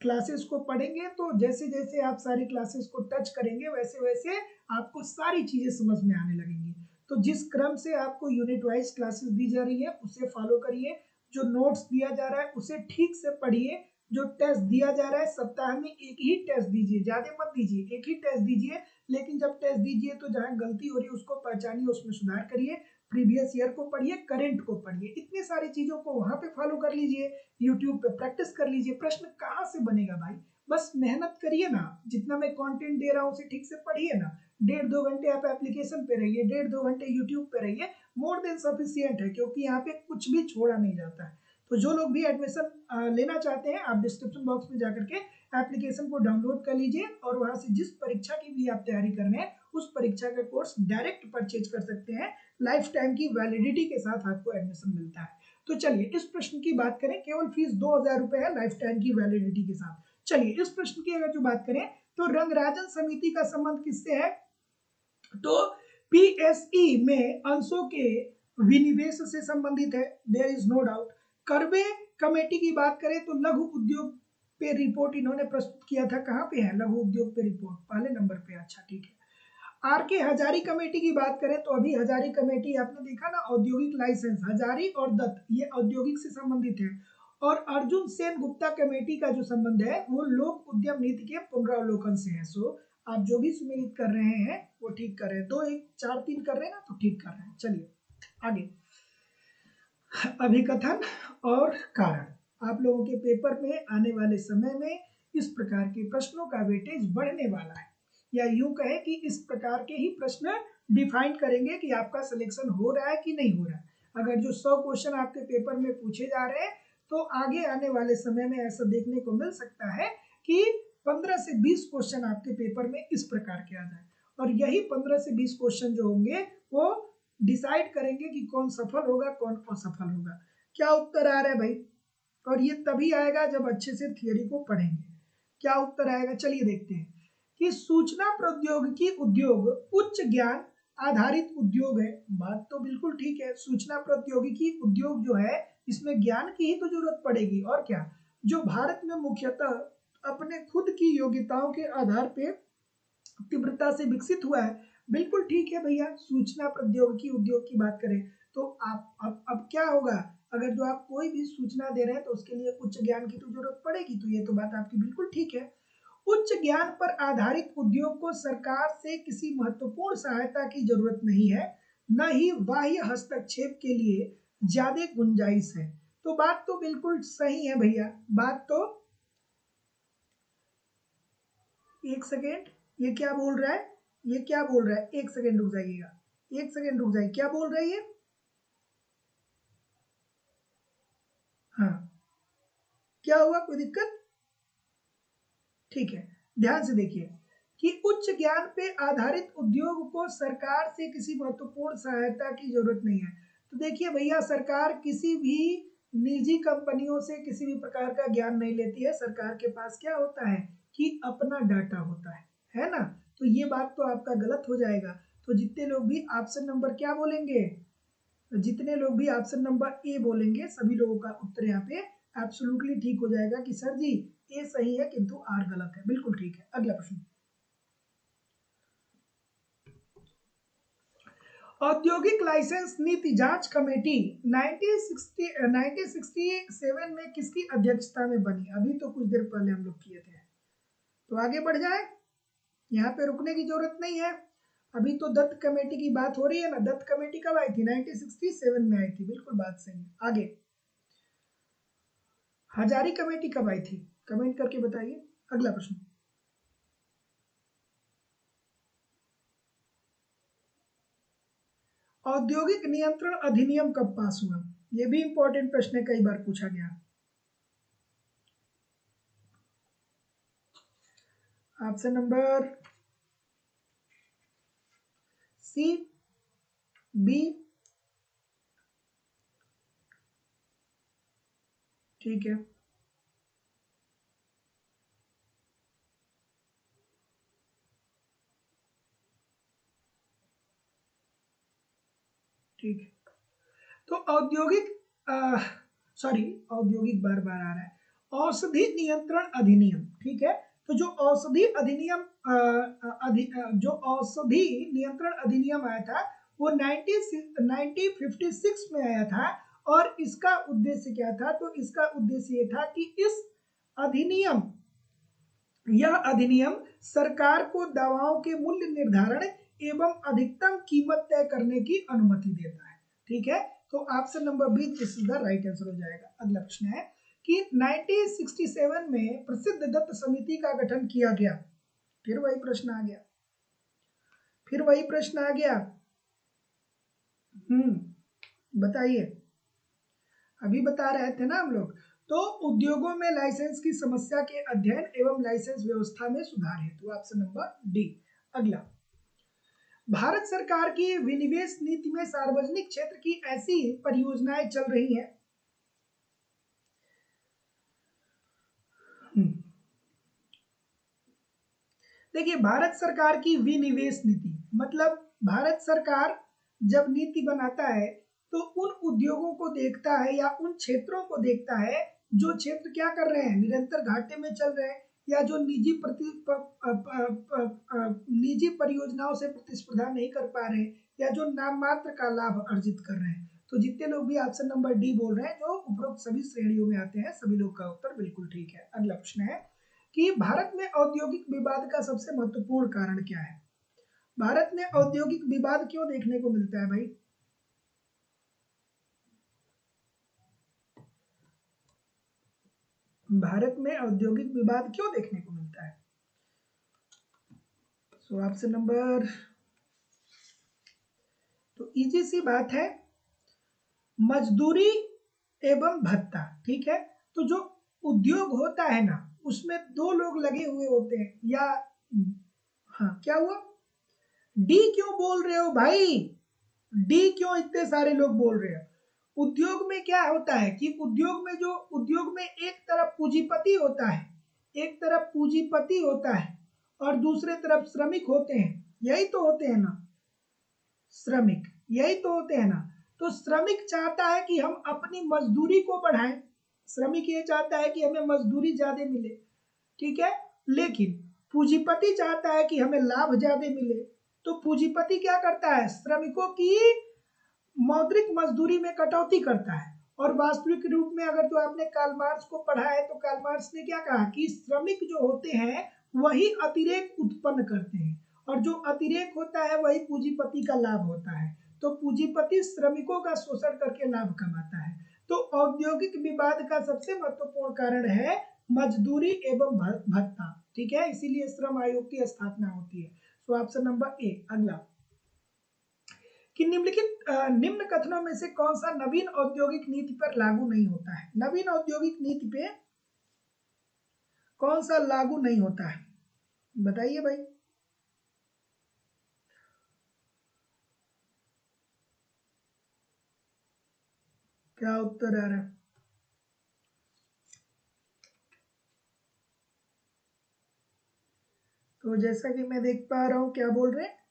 क्लासेस को पढ़ेंगे तो जैसे जैसे आप सारी क्लासेस को टच करेंगे वैसे वैसे आपको सारी चीजें समझ में आने लगेंगी। तो जिस क्रम से आपको यूनिट वाइज क्लासेस दी जा रही है उसे फॉलो करिए। जो नोट्स दिया जा रहा है उसे ठीक से पढ़िए। जो टेस्ट दिया जा रहा है सप्ताह में एक ही टेस्ट दीजिए, ज्यादा मत दीजिए, एक ही टेस्ट दीजिए। लेकिन जब टेस्ट दीजिए तो जहाँ गलती हो रही है उसको पहचानिए, उसमें सुधार करिए। प्रीवियस ईयर को पढ़िए, करंट को पढ़िए, इतनी सारी चीजों को वहां पे फॉलो कर लीजिए। यूट्यूब पे प्रैक्टिस कर लीजिए। प्रश्न कहाँ से बनेगा भाई, बस मेहनत करिए ना। जितना मैं कंटेंट दे रहा हूँ उसे ठीक से पढ़िए ना। 1.5-2 घंटे आप एप्लीकेशन पे रहिए, 1.5-2 घंटे यूट्यूब पे रहिए, मोर देन सफिशियंट है, क्योंकि यहाँ पे कुछ भी छोड़ा नहीं जाता है। तो जो लोग भी एडमिशन लेना चाहते हैं, आप डिस्क्रिप्शन बॉक्स में जाकर के एप्लीकेशन को डाउनलोड कर लीजिए, और वहां से जिस परीक्षा की भी आप तैयारी कर रहे हैं उस परीक्षा का कोर्स डायरेक्ट परचेज कर सकते हैं। लाइफ टाइम की वैलिडिटी के साथ आपको एडमिशन मिलता है। तो चलिए इस प्रश्न की बात करें, केवल फीस 2,000 रुपए है लाइफ टाइम की वैलिडिटी के साथ। चलिए इस प्रश्न की अगर जो बात करें तो रंगराजन समिति का संबंध किससे है, तो पीएसई में अंशों के विनिवेश से संबंधित है, देयर इज नो डाउट। करबे कमेटी की बात करें तो लघु उद्योग पे रिपोर्ट इन्होंने प्रस्तुत किया था। कहाँ पे है लघु उद्योग पे रिपोर्ट, पहले नंबर पे, अच्छा ठीक है। आर के हजारी कमेटी की बात करें तो अभी हजारी कमेटी आपने देखा ना, औद्योगिक लाइसेंस, हजारी और दत्त ये औद्योगिक से संबंधित है। और अर्जुन सेन गुप्ता कमेटी का जो संबंध है वो लोक उद्यम नीति के पुनरावलोकन से है। सो आप जो भी सुमिलित कर रहे हैं वो ठीक कर रहे हैं, 2 1 4 3 कर रहे हैं ना, तो ठीक कर रहे हैं। चलिए आगे, अभिकथन और कारण। आप लोगों के पेपर में आने वाले समय में इस प्रकार के प्रश्नों का वेटेज बढ़ने वाला है, या यूं कहें कि इस प्रकार के ही प्रश्न डिफाइन करेंगे कि आपका सिलेक्शन हो रहा है कि नहीं हो रहा है। अगर जो 100 क्वेश्चन आपके पेपर में पूछे जा रहे हैं तो आगे आने वाले समय में ऐसा देखने को मिल सकता है कि 15 से 20 क्वेश्चन आपके पेपर में इस प्रकार के आ जाए, और यही 15 से 20 क्वेश्चन जो होंगे वो डिसाइड करेंगे कि कौन सफल होगा कौन असफल होगा। क्या उत्तर आ रहा है भाई, और ये तभी आएगा जब अच्छे से थियरी को पढ़ेंगे। क्या उत्तर आएगा, चलिए देखते हैं। कि सूचना प्रौद्योगिकी उद्योग उच्च ज्ञान आधारित उद्योग है। बात तो बिल्कुल ठीक है, सूचना प्रौद्योगिकी उद्योग जो है इसमें ज्ञान की ही तो जरूरत पड़ेगी, और क्या। जो भारत में मुख्यतः अपने खुद की योग्यताओं के आधार पे तीव्रता से विकसित हुआ है। बिल्कुल ठीक है भैया, सूचना प्रौद्योगिकी उद्योग की बात करें तो आप अब क्या होगा, अगर जो आप कोई भी सूचना दे रहे हैं तो उसके लिए उच्च ज्ञान की तो जरूरत पड़ेगी। तो ये तो बात आपकी बिल्कुल ठीक है। उच्च ज्ञान पर आधारित उद्योग को सरकार से किसी महत्वपूर्ण सहायता की जरूरत नहीं है, न ही बाह्य हस्तक्षेप के लिए ज्यादा गुंजाइश है। तो बात तो बिल्कुल सही है भैया, बात तो, एक सेकेंड, ये क्या बोल रहा है, ये क्या बोल रहा है, एक सेकेंड रुक जाइएगा, एक सेकेंड रुक जाइए, क्या बोल रहा है ये। हाँ, क्या हुआ, कोई दिक्कत, ठीक है। ध्यान से देखिए कि उच्च ज्ञान पे आधारित उद्योग को सरकार से किसी महत्वपूर्ण सहायता की जरूरत नहीं है। तो देखिए भैया, सरकार किसी भी निजी कंपनियों से किसी भी प्रकार का ज्ञान नहीं लेती है। सरकार के पास क्या होता है कि अपना डाटा होता है ना। तो ये बात तो आपका गलत हो जाएगा। तो जितने लोग भी ऑप्शन नंबर क्या बोलेंगे, जितने लोग भी ऑप्शन नंबर ए बोलेंगे सभी लोगों का उत्तर यहाँ पे एब्सोल्युटली ठीक हो जाएगा कि सर जी ए सही है किंतु आर गलत है। बिल्कुल ठीक है। अगला प्रश्न, औद्योगिक लाइसेंस नीति जांच कमेटी 1967 में किसकी अध्यक्षता में बनी। अभी तो कुछ देर पहले हम लोग किए थे, तो आगे बढ़ जाए, यहाँ पे रुकने की जरूरत नहीं है। अभी तो दत्त कमेटी की बात हो रही है ना। दत्त कमेटी कब आई थी, 1967 में आई थी, बिल्कुल बात सही है। आगे, हजारी कमेटी कब आई थी? कमेंट करके बताइए। अगला प्रश्न, औद्योगिक नियंत्रण अधिनियम कब पास हुआ? ये भी इंपॉर्टेंट प्रश्न है, कई बार पूछा गया। ऑप्शन नंबर सी, बी, ठीक है, ठीक है। तो औद्योगिक सॉरी, औद्योगिक बार बार आ रहा है, औषधि नियंत्रण अधिनियम, ठीक है। तो जो औषधि अधिनियम जो औषधि नियंत्रण अधिनियम आया था वो 1956 में आया था। और इसका उद्देश्य क्या था? तो इसका उद्देश्य ये था कि इस अधिनियम यह अधिनियम सरकार को दवाओं के मूल्य निर्धारण एवं अधिकतम कीमत तय करने की अनुमति देता है, ठीक है। तो option number B this is the right answer हो जाएगा। अगला प्रश्न है कि 1967 में प्रसिद्ध दत्त समिति का गठन किया गया। फिर वही प्रश्न आ गया, फिर वही प्रश्न आ गया। बताइए, अभी बता रहे थे ना हम लोग। तो उद्योगों में लाइसेंस की समस्या के अध्ययन एवं लाइसेंस व्यवस्था में सुधार हेतु, ऑप्शन नंबर डी। अगला, भारत सरकार की विनिवेश नीति में सार्वजनिक क्षेत्र की ऐसी परियोजनाएं चल रही हैं। देखिए, भारत सरकार की विनिवेश नीति मतलब भारत सरकार जब नीति बनाता है तो उन उद्योगों को देखता है या उन क्षेत्रों को देखता है जो क्षेत्र क्या कर रहे हैं, निरंतर घाटे में चल रहे हैं, या जो निजी परियोजनाओं से प्रतिस्पर्धा नहीं कर पा रहे हैं, या जो नाम मात्र का लाभ अर्जित कर रहे हैं। तो जितने लोग भी ऑप्शन नंबर डी बोल रहे हैं जो उपरोक्त सभी श्रेणियों में आते हैं, सभी लोग का उत्तर बिल्कुल ठीक है। अगला प्रश्न है कि भारत में औद्योगिक विवाद का सबसे महत्वपूर्ण कारण क्या है? भारत में औद्योगिक विवाद क्यों देखने को मिलता है भाई? भारत में औद्योगिक विवाद क्यों देखने को मिलता है? सो ऑप्शन नंबर, तो इजी सी बात है, मजदूरी एवं भत्ता, ठीक है। तो जो उद्योग होता है ना उसमें दो लोग लगे हुए होते हैं, या हाँ क्या हुआ, डी क्यों बोल रहे हो भाई? डी क्यों इतने सारे लोग बोल रहे हैं? उद्योग में क्या होता है कि उद्योग में एक तरफ पूंजीपति होता है, एक तरफ पूंजीपति होता है और दूसरे तरफ श्रमिक होते हैं, यही तो होते हैं ना श्रमिक, यही तो होते हैं ना। तो श्रमिक चाहता है कि हम अपनी मजदूरी को बढ़ाएं, श्रमिक ये चाहता है कि हमें मजदूरी ज्यादा मिले, ठीक है। लेकिन पूंजीपति चाहता है कि हमें लाभ ज्यादा मिले। तो पूंजीपति क्या करता है, श्रमिकों की मौद्रिक मजदूरी में कटौती करता है। और वास्तविक रूप में अगर तो आपने कार्ल मार्क्स को पढ़ा है तो कार्ल मार्क्स ने क्या कहा कि श्रमिक जो होते हैं वही अतिरेक उत्पन्न करते हैं, और जो अतिरेक होता है वही पूंजीपति का लाभ होता है। तो पूंजीपति श्रमिकों का शोषण करके लाभ कमाता है। तो औद्योगिक विवाद का सबसे महत्वपूर्ण कारण है मजदूरी एवं भत्ता, ठीक है। इसीलिए श्रम आयोग की स्थापना होती है। तो ऑप्शन नंबर ए। अगला, कि निम्नलिखित निम्न कथनों में से कौन सा नवीन औद्योगिक नीति पर लागू नहीं होता है? नवीन औद्योगिक नीति पे कौन सा लागू नहीं होता है, बताइए भाई। क्या उत्तर आ रहा है? तो जैसा कि मैं देख पा रहा हूं, क्या बोल रहे हैं?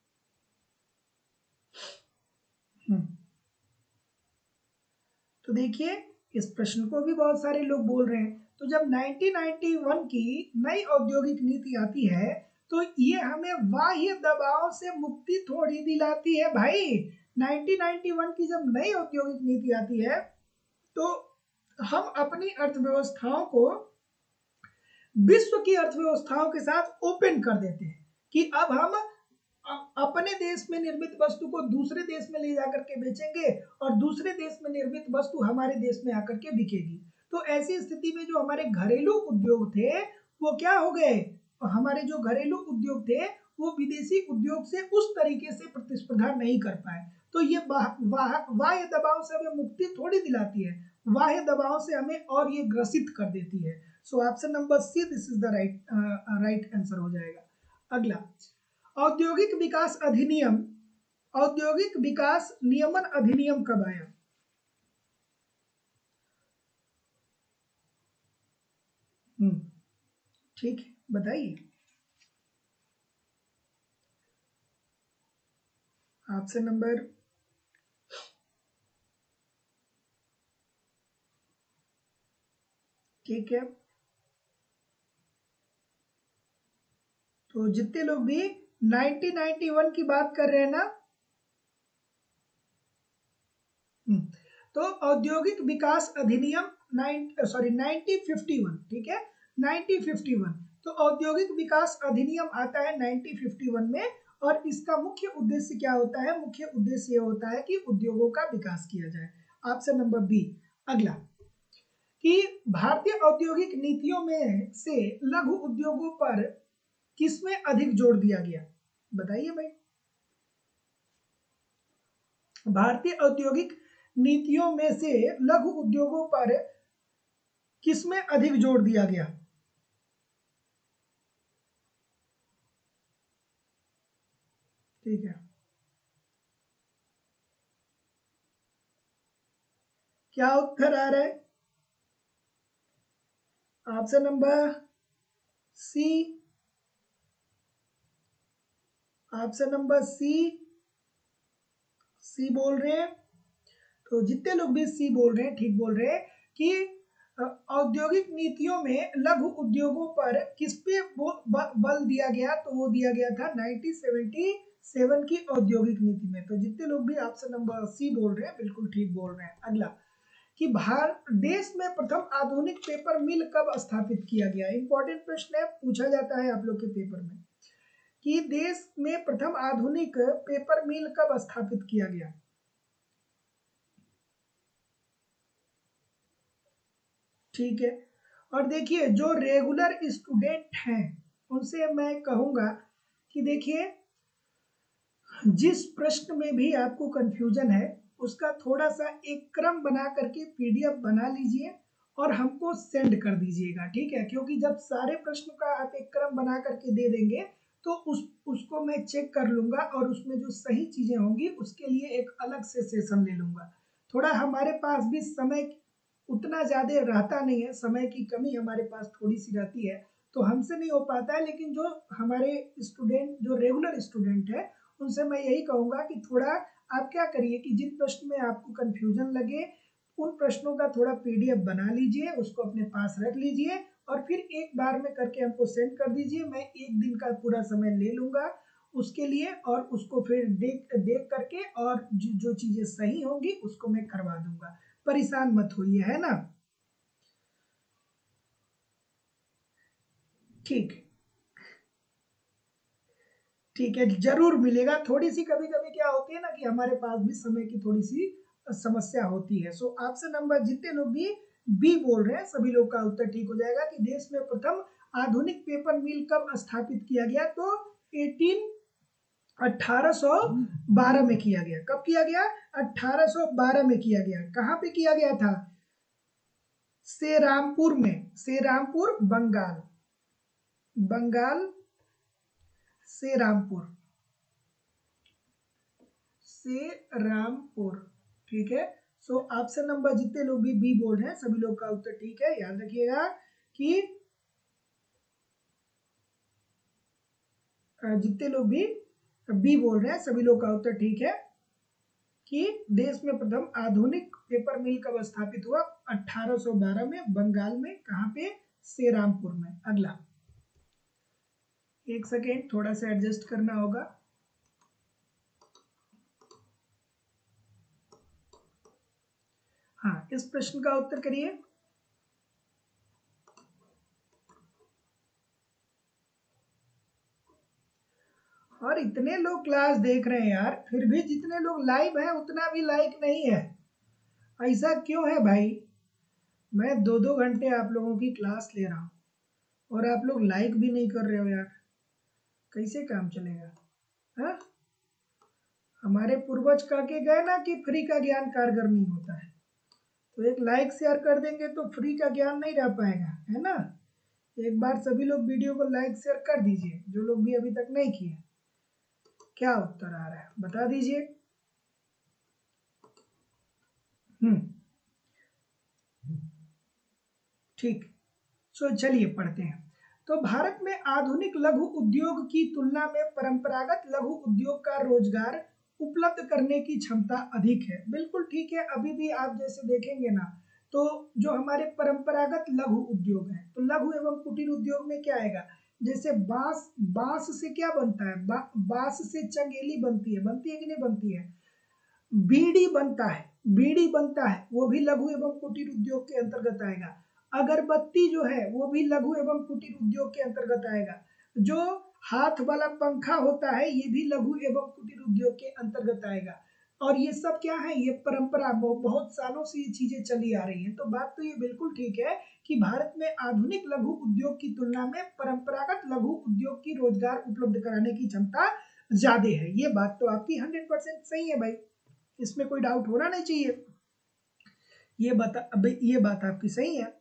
तो देखिए, इस प्रश्न को भी बहुत सारे लोग बोल रहे हैं। तो जब 1991 की नई औद्योगिक नीति आती है तो ये हमें बाह्य दबाव से मुक्ति थोड़ी दिलाती है भाई। 1991 की जब नई औद्योगिक नीति आती है तो हम अपनी अर्थव्यवस्थाओं को विश्व की अर्थव्यवस्थाओं के साथ ओपन कर देते हैं कि अब हम अपने देश में निर्मित वस्तु को दूसरे देश में ले जाकर के बेचेंगे और दूसरे देश में निर्मित वस्तु हमारे देश में आकर के बिकेगी। तो ऐसी स्थिति में जो हमारे घरेलू उद्योग थे वो क्या हो गए, हमारे जो घरेलू उद्योग थे वो विदेशी उद्योग से उस तरीके से प्रतिस्पर्धा नहीं कर पाए। तो ये बाह्य दबाव से हमें मुक्ति थोड़ी दिलाती है, बाह्य दबाव से हमें और ये ग्रसित कर देती है। So option number C this is the right answer हो जाएगा। अगला, औद्योगिक विकास अधिनियम, औद्योगिक विकास नियमन अधिनियम कब आया? ठीक है, बताइए। ऑप्शन नंबर, ठीक है, तो जितने लोग भी 1991 की बात कर रहे हैं ना, तो औद्योगिक विकास अधिनियम 1951, ठीक है, 1951। तो औद्योगिक विकास अधिनियम आता है 1951 में, और इसका मुख्य उद्देश्य क्या होता है? मुख्य उद्देश्य ये होता है कि उद्योगों का विकास किया जाए। Option number B. अगला, कि भारतीय औद्योगिक नीतियों में से लघु उद्योगों पर किसमें अधिक जोर दिया गया? बताइए भाई। भारतीय औद्योगिक नीतियों में से लघु उद्योगों पर किसमें अधिक जोर दिया गया? ठीक है, क्या उत्तर आ रहा है? Option number C, option number C, C बोल रहे हैं। तो जितने लोग भी सी बोल रहे हैं ठीक बोल रहे हैं कि औद्योगिक नीतियों में लघु उद्योगों पर किस पे बल दिया गया? तो वो दिया गया था 1977 की औद्योगिक नीति में। तो जितने लोग भी ऑप्शन नंबर सी बोल रहे हैं बिल्कुल ठीक बोल रहे हैं। अगला, कि भारत देश में प्रथम आधुनिक पेपर मिल कब स्थापित किया गया? इंपॉर्टेंट प्रश्न है, पूछा जाता है आप लोग के पेपर में कि देश में प्रथम आधुनिक पेपर मिल कब स्थापित किया गया? ठीक है, और देखिए जो रेगुलर स्टूडेंट हैं उनसे मैं कहूंगा कि देखिए जिस प्रश्न में भी आपको कंफ्यूजन है उसका थोड़ा सा एक क्रम बना करके पीडीएफ बना लीजिए और हमको सेंड कर दीजिएगा, ठीक है? क्योंकि जब सारे प्रश्न का आप एक क्रम बना करके दे देंगे तो उसको मैं चेक कर लूंगा और उसमें जो सही चीजें होंगी उसके लिए एक अलग से सेशन ले लूंगा। थोड़ा हमारे पास भी समय उतना ज़्यादा रहता नहीं है, समय की कमी हमारे पास थोड़ी सी रहती है, तो हमसे नहीं हो पाता है। लेकिन जो हमारे स्टूडेंट जो रेगुलर स्टूडेंट है उनसे मैं यही कहूँगा कि थोड़ा आप क्या करिए कि जिन प्रश्न में आपको कंफ्यूजन लगे उन प्रश्नों का थोड़ा पीडीएफ बना लीजिए, उसको अपने पास रख लीजिए और फिर एक बार में करके हमको सेंड कर दीजिए। मैं एक दिन का पूरा समय ले लूँगा उसके लिए और उसको फिर देख देख करके और जो चीज़ें सही होंगी उसको मैं करवा दूंगा। परेशान मत होइए, है ना? ठीक, ठीक है, जरूर मिलेगा। थोड़ी सी कभी कभी क्या होती है ना कि हमारे पास भी समय की थोड़ी सी समस्या होती है। सो ऑप्शन नंबर जितने लोग भी बी बोल रहे हैं सभी लोग का उत्तर ठीक हो जाएगा कि देश में प्रथम आधुनिक पेपर मिल कब स्थापित किया गया? तो 1812 में किया गया। कब किया गया? 1812 में किया गया। कहाँ पे किया गया था? सेरामपुर में, सेरामपुर बंगाल, बंगाल से रामपुर, से रामपुर, ठीक है। सो ऑप्शन नंबर जितने लोग भी बी बोल रहे हैं सभी लोग का उत्तर ठीक है। याद रखिएगा कि जितने लोग भी बी बोल रहे हैं सभी लोग का उत्तर ठीक है कि देश में प्रथम आधुनिक पेपर मिल कब स्थापित हुआ? 1812 में, बंगाल में। कहाँ पे? सेरामपुर में। अगला, एक सेकेंड थोड़ा सा एडजस्ट करना होगा। हाँ, इस प्रश्न का उत्तर करिए। और इतने लोग क्लास देख रहे हैं यार, फिर भी जितने लोग लाइव हैं उतना भी लाइक नहीं है, ऐसा क्यों है भाई? मैं 2-2 घंटे आप लोगों की क्लास ले रहा हूँ और आप लोग लाइक भी नहीं कर रहे हो यार, कैसे काम चलेगा? हाँ, हमारे पूर्वज कह के गए ना कि फ्री का ज्ञान कारगर नहीं होता है, तो एक लाइक शेयर कर देंगे तो फ्री का ज्ञान नहीं रह पाएगा, है ना? एक बार सभी लोग वीडियो को लाइक शेयर कर दीजिए, जो लोग भी अभी तक नहीं किए। क्या उत्तर आ रहा है बता दीजिए। ठीक, सो चलिए पढ़ते हैं। तो भारत में आधुनिक लघु उद्योग की तुलना में परंपरागत लघु उद्योग का रोजगार उपलब्ध करने की क्षमता अधिक है। बिल्कुल ठीक है, अभी भी आप जैसे देखेंगे ना, तो जो हमारे परंपरागत लघु उद्योग है, तो लघु एवं कुटीर उद्योग में क्या आएगा? जैसे बांस, बांस से क्या बनता है? बांस से चंगेली बनती है कि नहीं बनती है? बीड़ी बनता है, बीड़ी बनता है, वो भी लघु एवं कुटीर उद्योग के अंतर्गत आएगा। अगरबत्ती जो है वो भी लघु एवं कुटीर उद्योग के अंतर्गत आएगा। जो हाथ वाला पंखा होता है ये भी लघु एवं कुटीर उद्योग के अंतर्गत आएगा। और ये सब क्या है? ये परंपरा बहुत सालों से ये चीजें चली आ रही हैं। तो बात तो ये बिल्कुल ठीक है कि भारत में आधुनिक लघु उद्योग की तुलना में परंपरागत लघु उद्योग की रोजगार उपलब्ध कराने की क्षमता ज्यादा है। ये बात तो आपकी 100% सही है भाई, इसमें कोई डाउट होना नहीं चाहिए। ये बात आपकी सही है।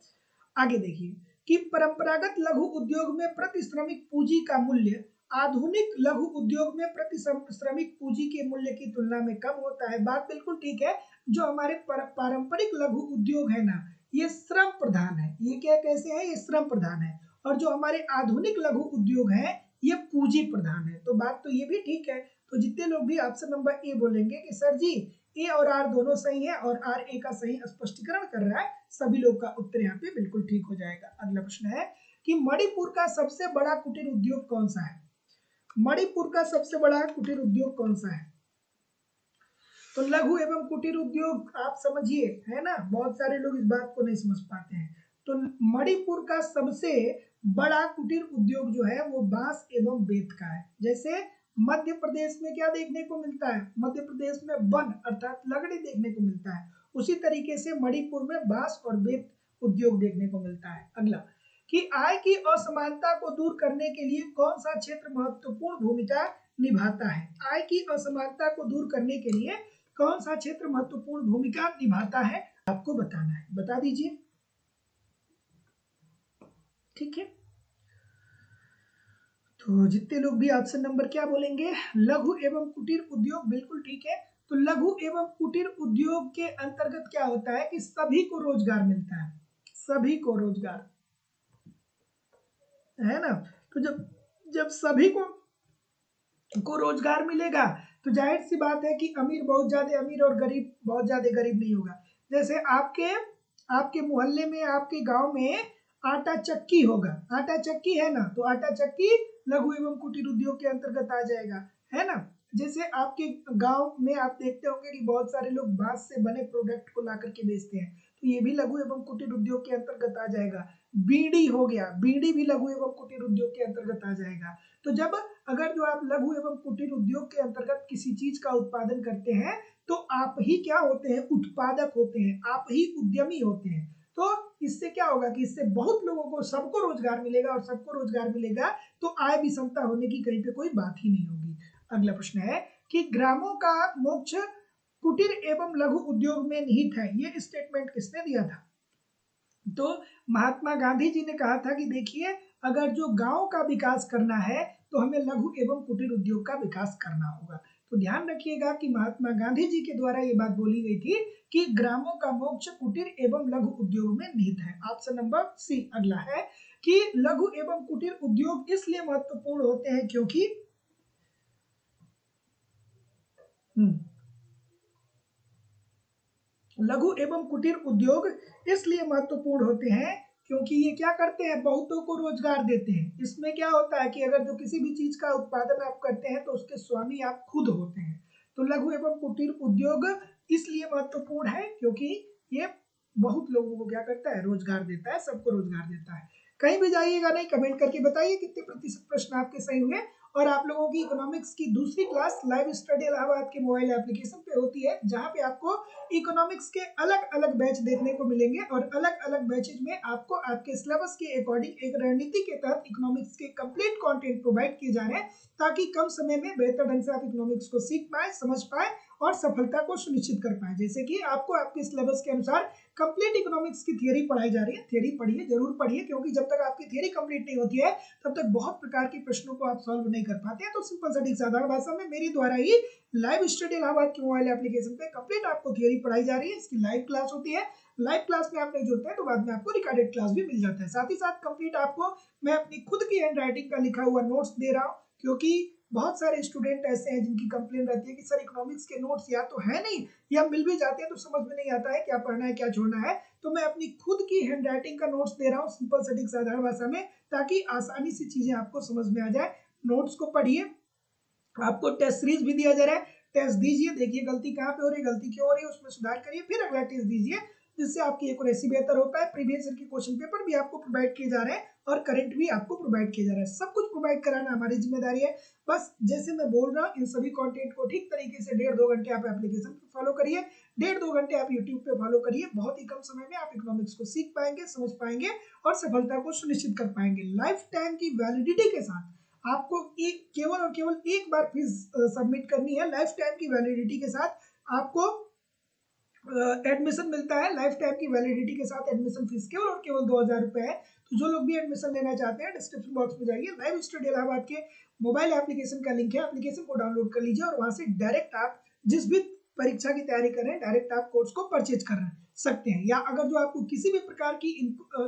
आगे देखिए कि परंपरागत लघु उद्योग में प्रति श्रमिक पूंजी का मूल्य आधुनिक लघु उद्योग में प्रति श्रमिक पूंजी के मूल्य की तुलना में कम होता है। बात बिल्कुल ठीक है। जो हमारे पारंपरिक लघु उद्योग है ना, ये श्रम प्रधान है। ये क्या कैसे है? ये श्रम प्रधान है। और जो हमारे आधुनिक लघु उद्योग है ये पूंजी प्रधान है। तो बात तो ये भी ठीक है। तो जितने लोग भी ऑप्शन नंबर ए बोलेंगे कि सर जी ए और आर दोनों सही है और आर ए का सही स्पष्टीकरण कर रहा है, सभी लोग का उत्तर यहाँ पे बिल्कुल ठीक हो जाएगा। अगला प्रश्न है कि मणिपुर का सबसे बड़ा कुटीर उद्योग कौन सा है? मणिपुर का सबसे बड़ा कुटीर उद्योग कौन सा है? तो लघु एवं कुटीर उद्योग आप समझिए, है ना, बहुत सारे लोग इस बात को नहीं समझ पाते हैं। तो मणिपुर का सबसे बड़ा कुटीर उद्योग जो है वो बांस एवं बेत का है। जैसे मध्य प्रदेश में क्या देखने को मिलता है? मध्य प्रदेश में वन अर्थात लकड़ी देखने को मिलता है, उसी तरीके से मणिपुर में बांस और बेत उद्योग देखने को मिलता है। अगला कि आय की असमानता को दूर करने के लिए कौन सा क्षेत्र महत्वपूर्ण भूमिका निभाता है? आय की असमानता को दूर करने के लिए कौन सा क्षेत्र महत्वपूर्ण भूमिका निभाता है? आपको बताना है, बता दीजिए। ठीक है, तो जितने लोग भी ऑप्शन नंबर क्या बोलेंगे? लघु एवं कुटीर उद्योग, बिल्कुल ठीक है। तो लघु एवं कुटीर उद्योग के अंतर्गत क्या होता है कि सभी को रोजगार मिलता है, सभी को रोजगार, है ना? तो जब जब सभी को रोजगार मिलेगा तो जाहिर सी बात है कि अमीर बहुत ज्यादा अमीर और गरीब बहुत ज्यादा गरीब नहीं होगा। जैसे आपके आपके मोहल्ले में, आपके गांव में आटा चक्की होगा, आटा चक्की है ना, तो आटा चक्की लघु एवं कुटीर उद्योग के अंतर्गत आ जाएगा, है ना? जैसे आपके गांव में आप देखते होंगे कि बहुत सारे लोग बांस से बने प्रोडक्ट को ला करके बेचते हैं, तो ये भी लघु एवं कुटीर उद्योग के अंतर्गत आ जाएगा। बीड़ी हो गया, बीड़ी भी लघु एवं कुटीर उद्योग के अंतर्गत आ जाएगा। तो जब अगर जो आप लघु एवं कुटीर उद्योग के अंतर्गत किसी चीज का उत्पादन करते हैं तो आप ही क्या होते हैं? उत्पादक होते हैं, आप ही उद्यमी होते हैं। तो इससे क्या होगा कि इससे बहुत लोगों को, सबको रोजगार मिलेगा, और सबको रोजगार मिलेगा तो आय विषमता होने की कहीं पे कोई बात ही नहीं होगी। अगला प्रश्न है कि ग्रामों का मोक्ष कुटीर एवं लघु उद्योग में निहित है, ये स्टेटमेंट किसने दिया था? तो महात्मा गांधी जी ने कहा था कि देखिए, अगर जो गांव का विकास करना है तो हमें लघु एवं कुटीर उद्योग का विकास करना होगा। तो ध्यान रखिएगा कि महात्मा गांधी जी के द्वारा ये बात बोली गई थी कि ग्रामों का मोक्ष कुटीर एवं लघु उद्योग में निहित है। ऑप्शन नंबर सी अगला है कि लघु एवं कुटीर उद्योग इसलिए महत्वपूर्ण होते हैं क्योंकि लघु एवं कुटीर उद्योग इसलिए महत्वपूर्ण होते हैं क्योंकि ये क्या करते हैं? बहुतों को रोजगार देते हैं। इसमें क्या होता है कि अगर जो किसी भी चीज का उत्पादन आप करते हैं तो उसके स्वामी आप खुद होते हैं। तो लघु एवं कुटीर उद्योग इसलिए महत्वपूर्ण है क्योंकि ये बहुत लोगों को क्या करता है? रोजगार देता है, सबको रोजगार देता है। कहीं भी जाइएगा नहीं, कमेंट करके बताइए कितने प्रतिशत प्रश्न आपके सही हुए और आप लोगों की इकोनॉमिक्स की दूसरी क्लास लाइव स्टडी इलाहाबाद के मोबाइल एप्लीकेशन पे होती है, जहाँ पे आपको इकोनॉमिक्स के अलग अलग बैच देखने को मिलेंगे और अलग अलग बैचेज में आपको आपके सिलेबस के अकॉर्डिंग एक रणनीति के तहत इकोनॉमिक्स के कंप्लीट कंटेंट प्रोवाइड किए जा रहे हैं, ताकि कम समय में बेहतर ढंग से आप इकोनॉमिक्स को सीख पाए, समझ पाए और सफलता को सुनिश्चित कर पाए। जैसे कि आपको आपके सिलेबस के अनुसार कंप्लीट इकोनॉमिक्स की थियरी पढ़ाई जा रही है। थियरी पढ़िए, जरूर पढ़िए, क्योंकि जब तक आपकी थियरी कंप्लीट नहीं होती है तब तक बहुत प्रकार के प्रश्नों को आप सॉल्व नहीं कर पाते हैं। तो सिंपल सा साधारण भाषा में मेरे द्वारा ही लाइव स्टडी इलाहाबाद के मोबाइल एप्लीकेशन पे कंप्लीट आपको थियरी पढ़ाई जा रही है। इसकी लाइव क्लास होती है। लाइव क्लास में आप नहीं जुड़ते हैं तो बाद में आपको रिकॉर्डेड क्लास भी मिल जाता है। साथ ही साथ कंप्लीट आपको मैं अपनी खुद की हैंड राइटिंग का लिखा हुआ नोट्स दे रहा हूँ, क्योंकि बहुत सारे स्टूडेंट ऐसे हैं जिनकी कंप्लेन रहती है कि सर इकोनॉमिक्स के नोट्स या तो है नहीं या मिल भी जाते हैं तो समझ में नहीं आता है क्या पढ़ना है क्या छोड़ना है। तो मैं अपनी खुद की हैंड राइटिंग का नोट्स दे रहा हूँ सिंपल सटीक साधारण भाषा में, ताकि आसानी से चीजें आपको समझ में आ जाए। नोट्स को पढ़िए। आपको टेस्ट सीरीज भी दिया जा रहा है, टेस्ट दीजिए, देखिए गलती कहाँ पे हो रही है, गलती क्यों हो रही है, उसमें सुधार करिए, फिर अगला टेस्ट दीजिए, जिससे आपकी एक्यूरेसी बेहतर हो पाए। प्रीवियस ईयर के क्वेश्चन पेपर भी आपको प्रोवाइड किए जा रहे हैं और करंट भी आपको प्रोवाइड किया जा रहा है। सब कुछ प्रोवाइड कराना हमारी जिम्मेदारी है। बस जैसे मैं बोल रहा हूँ इन सभी कंटेंट को ठीक तरीके से 1.5-2 घंटे आप एप्लीकेशन पे फॉलो करिए, 1.5-2 घंटे आप यूट्यूब पे फॉलो करिए। बहुत ही कम समय में आप इकोनॉमिक्स को सीख पाएंगे, समझ पाएंगे और सफलता को सुनिश्चित कर पाएंगे। लाइफ टाइम की वैलिडिटी के साथ आपको एक केवल और केवल एक बार फीस सबमिट करनी है। लाइफ टाइम की वैलिडिटी के साथ आपको एडमिशन मिलता है। लाइफ टाइम की वैलिडिटी के साथ एडमिशन फीस केवल और केवल 2000 रुपए है। तो जो लोग भी एडमिशन लेना चाहते हैं डिस्क्रिप्शन बॉक्स में जाइए, लाइव स्टडी इलाहाबाद के मोबाइल एप्लीकेशन का लिंक है, एप्लीकेशन को डाउनलोड कर लीजिए और वहां से डायरेक्ट आप जिस भी परीक्षा की तैयारी कर रहे हैं डायरेक्ट आप कोर्स को परचेज कर सकते हैं। या अगर जो आपको किसी भी प्रकार की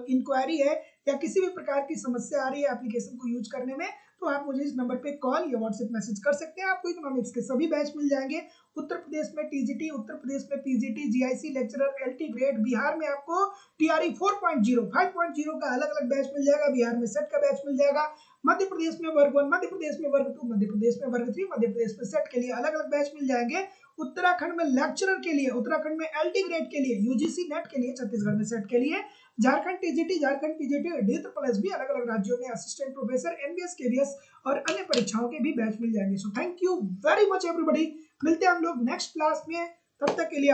इंक्वायरी है या किसी भी प्रकार की समस्या आ रही है एप्लीकेशन को यूज करने में, तो आप मुझे इस नंबर पे कॉल या व्हाट्सएप मैसेज कर सकते हैं। आपको इकोनॉमिक्स के सभी बैच मिल जाएंगे। उत्तर प्रदेश में टीजीटी, उत्तर प्रदेश में PGT, GIC lecturer, LT grade, Bihar में आपको टीआरई 4.0, 5.0 का अलग अलग बैच मिल जाएगा, बिहार में सेट का बैच मिल जाएगा, मध्य प्रदेश में वर्ग 1, मध्य प्रदेश में वर्ग 2, मध्य प्रदेश में वर्ग 3, मध्य प्रदेश में सेट के लिए अलग अलग बैच मिल जाएंगे। उत्तराखंड में लेक्चरर के लिए, उत्तराखंड में एलटी ग्रेड के लिए, यूजीसी नेट के लिए, छत्तीसगढ़ में सेट के लिए, झारखंड टीजीटी, झारखंड पीजीटी और डी ट्रिपल एस भी अलग अलग राज्यों में असिस्टेंट प्रोफेसर, एनबीएस, केबीएस और अन्य परीक्षाओं के भी बैच मिल जाएंगे। So thank you very much everybody. मिलते हैं हम लोग नेक्स्ट क्लास में, तब तक के लिए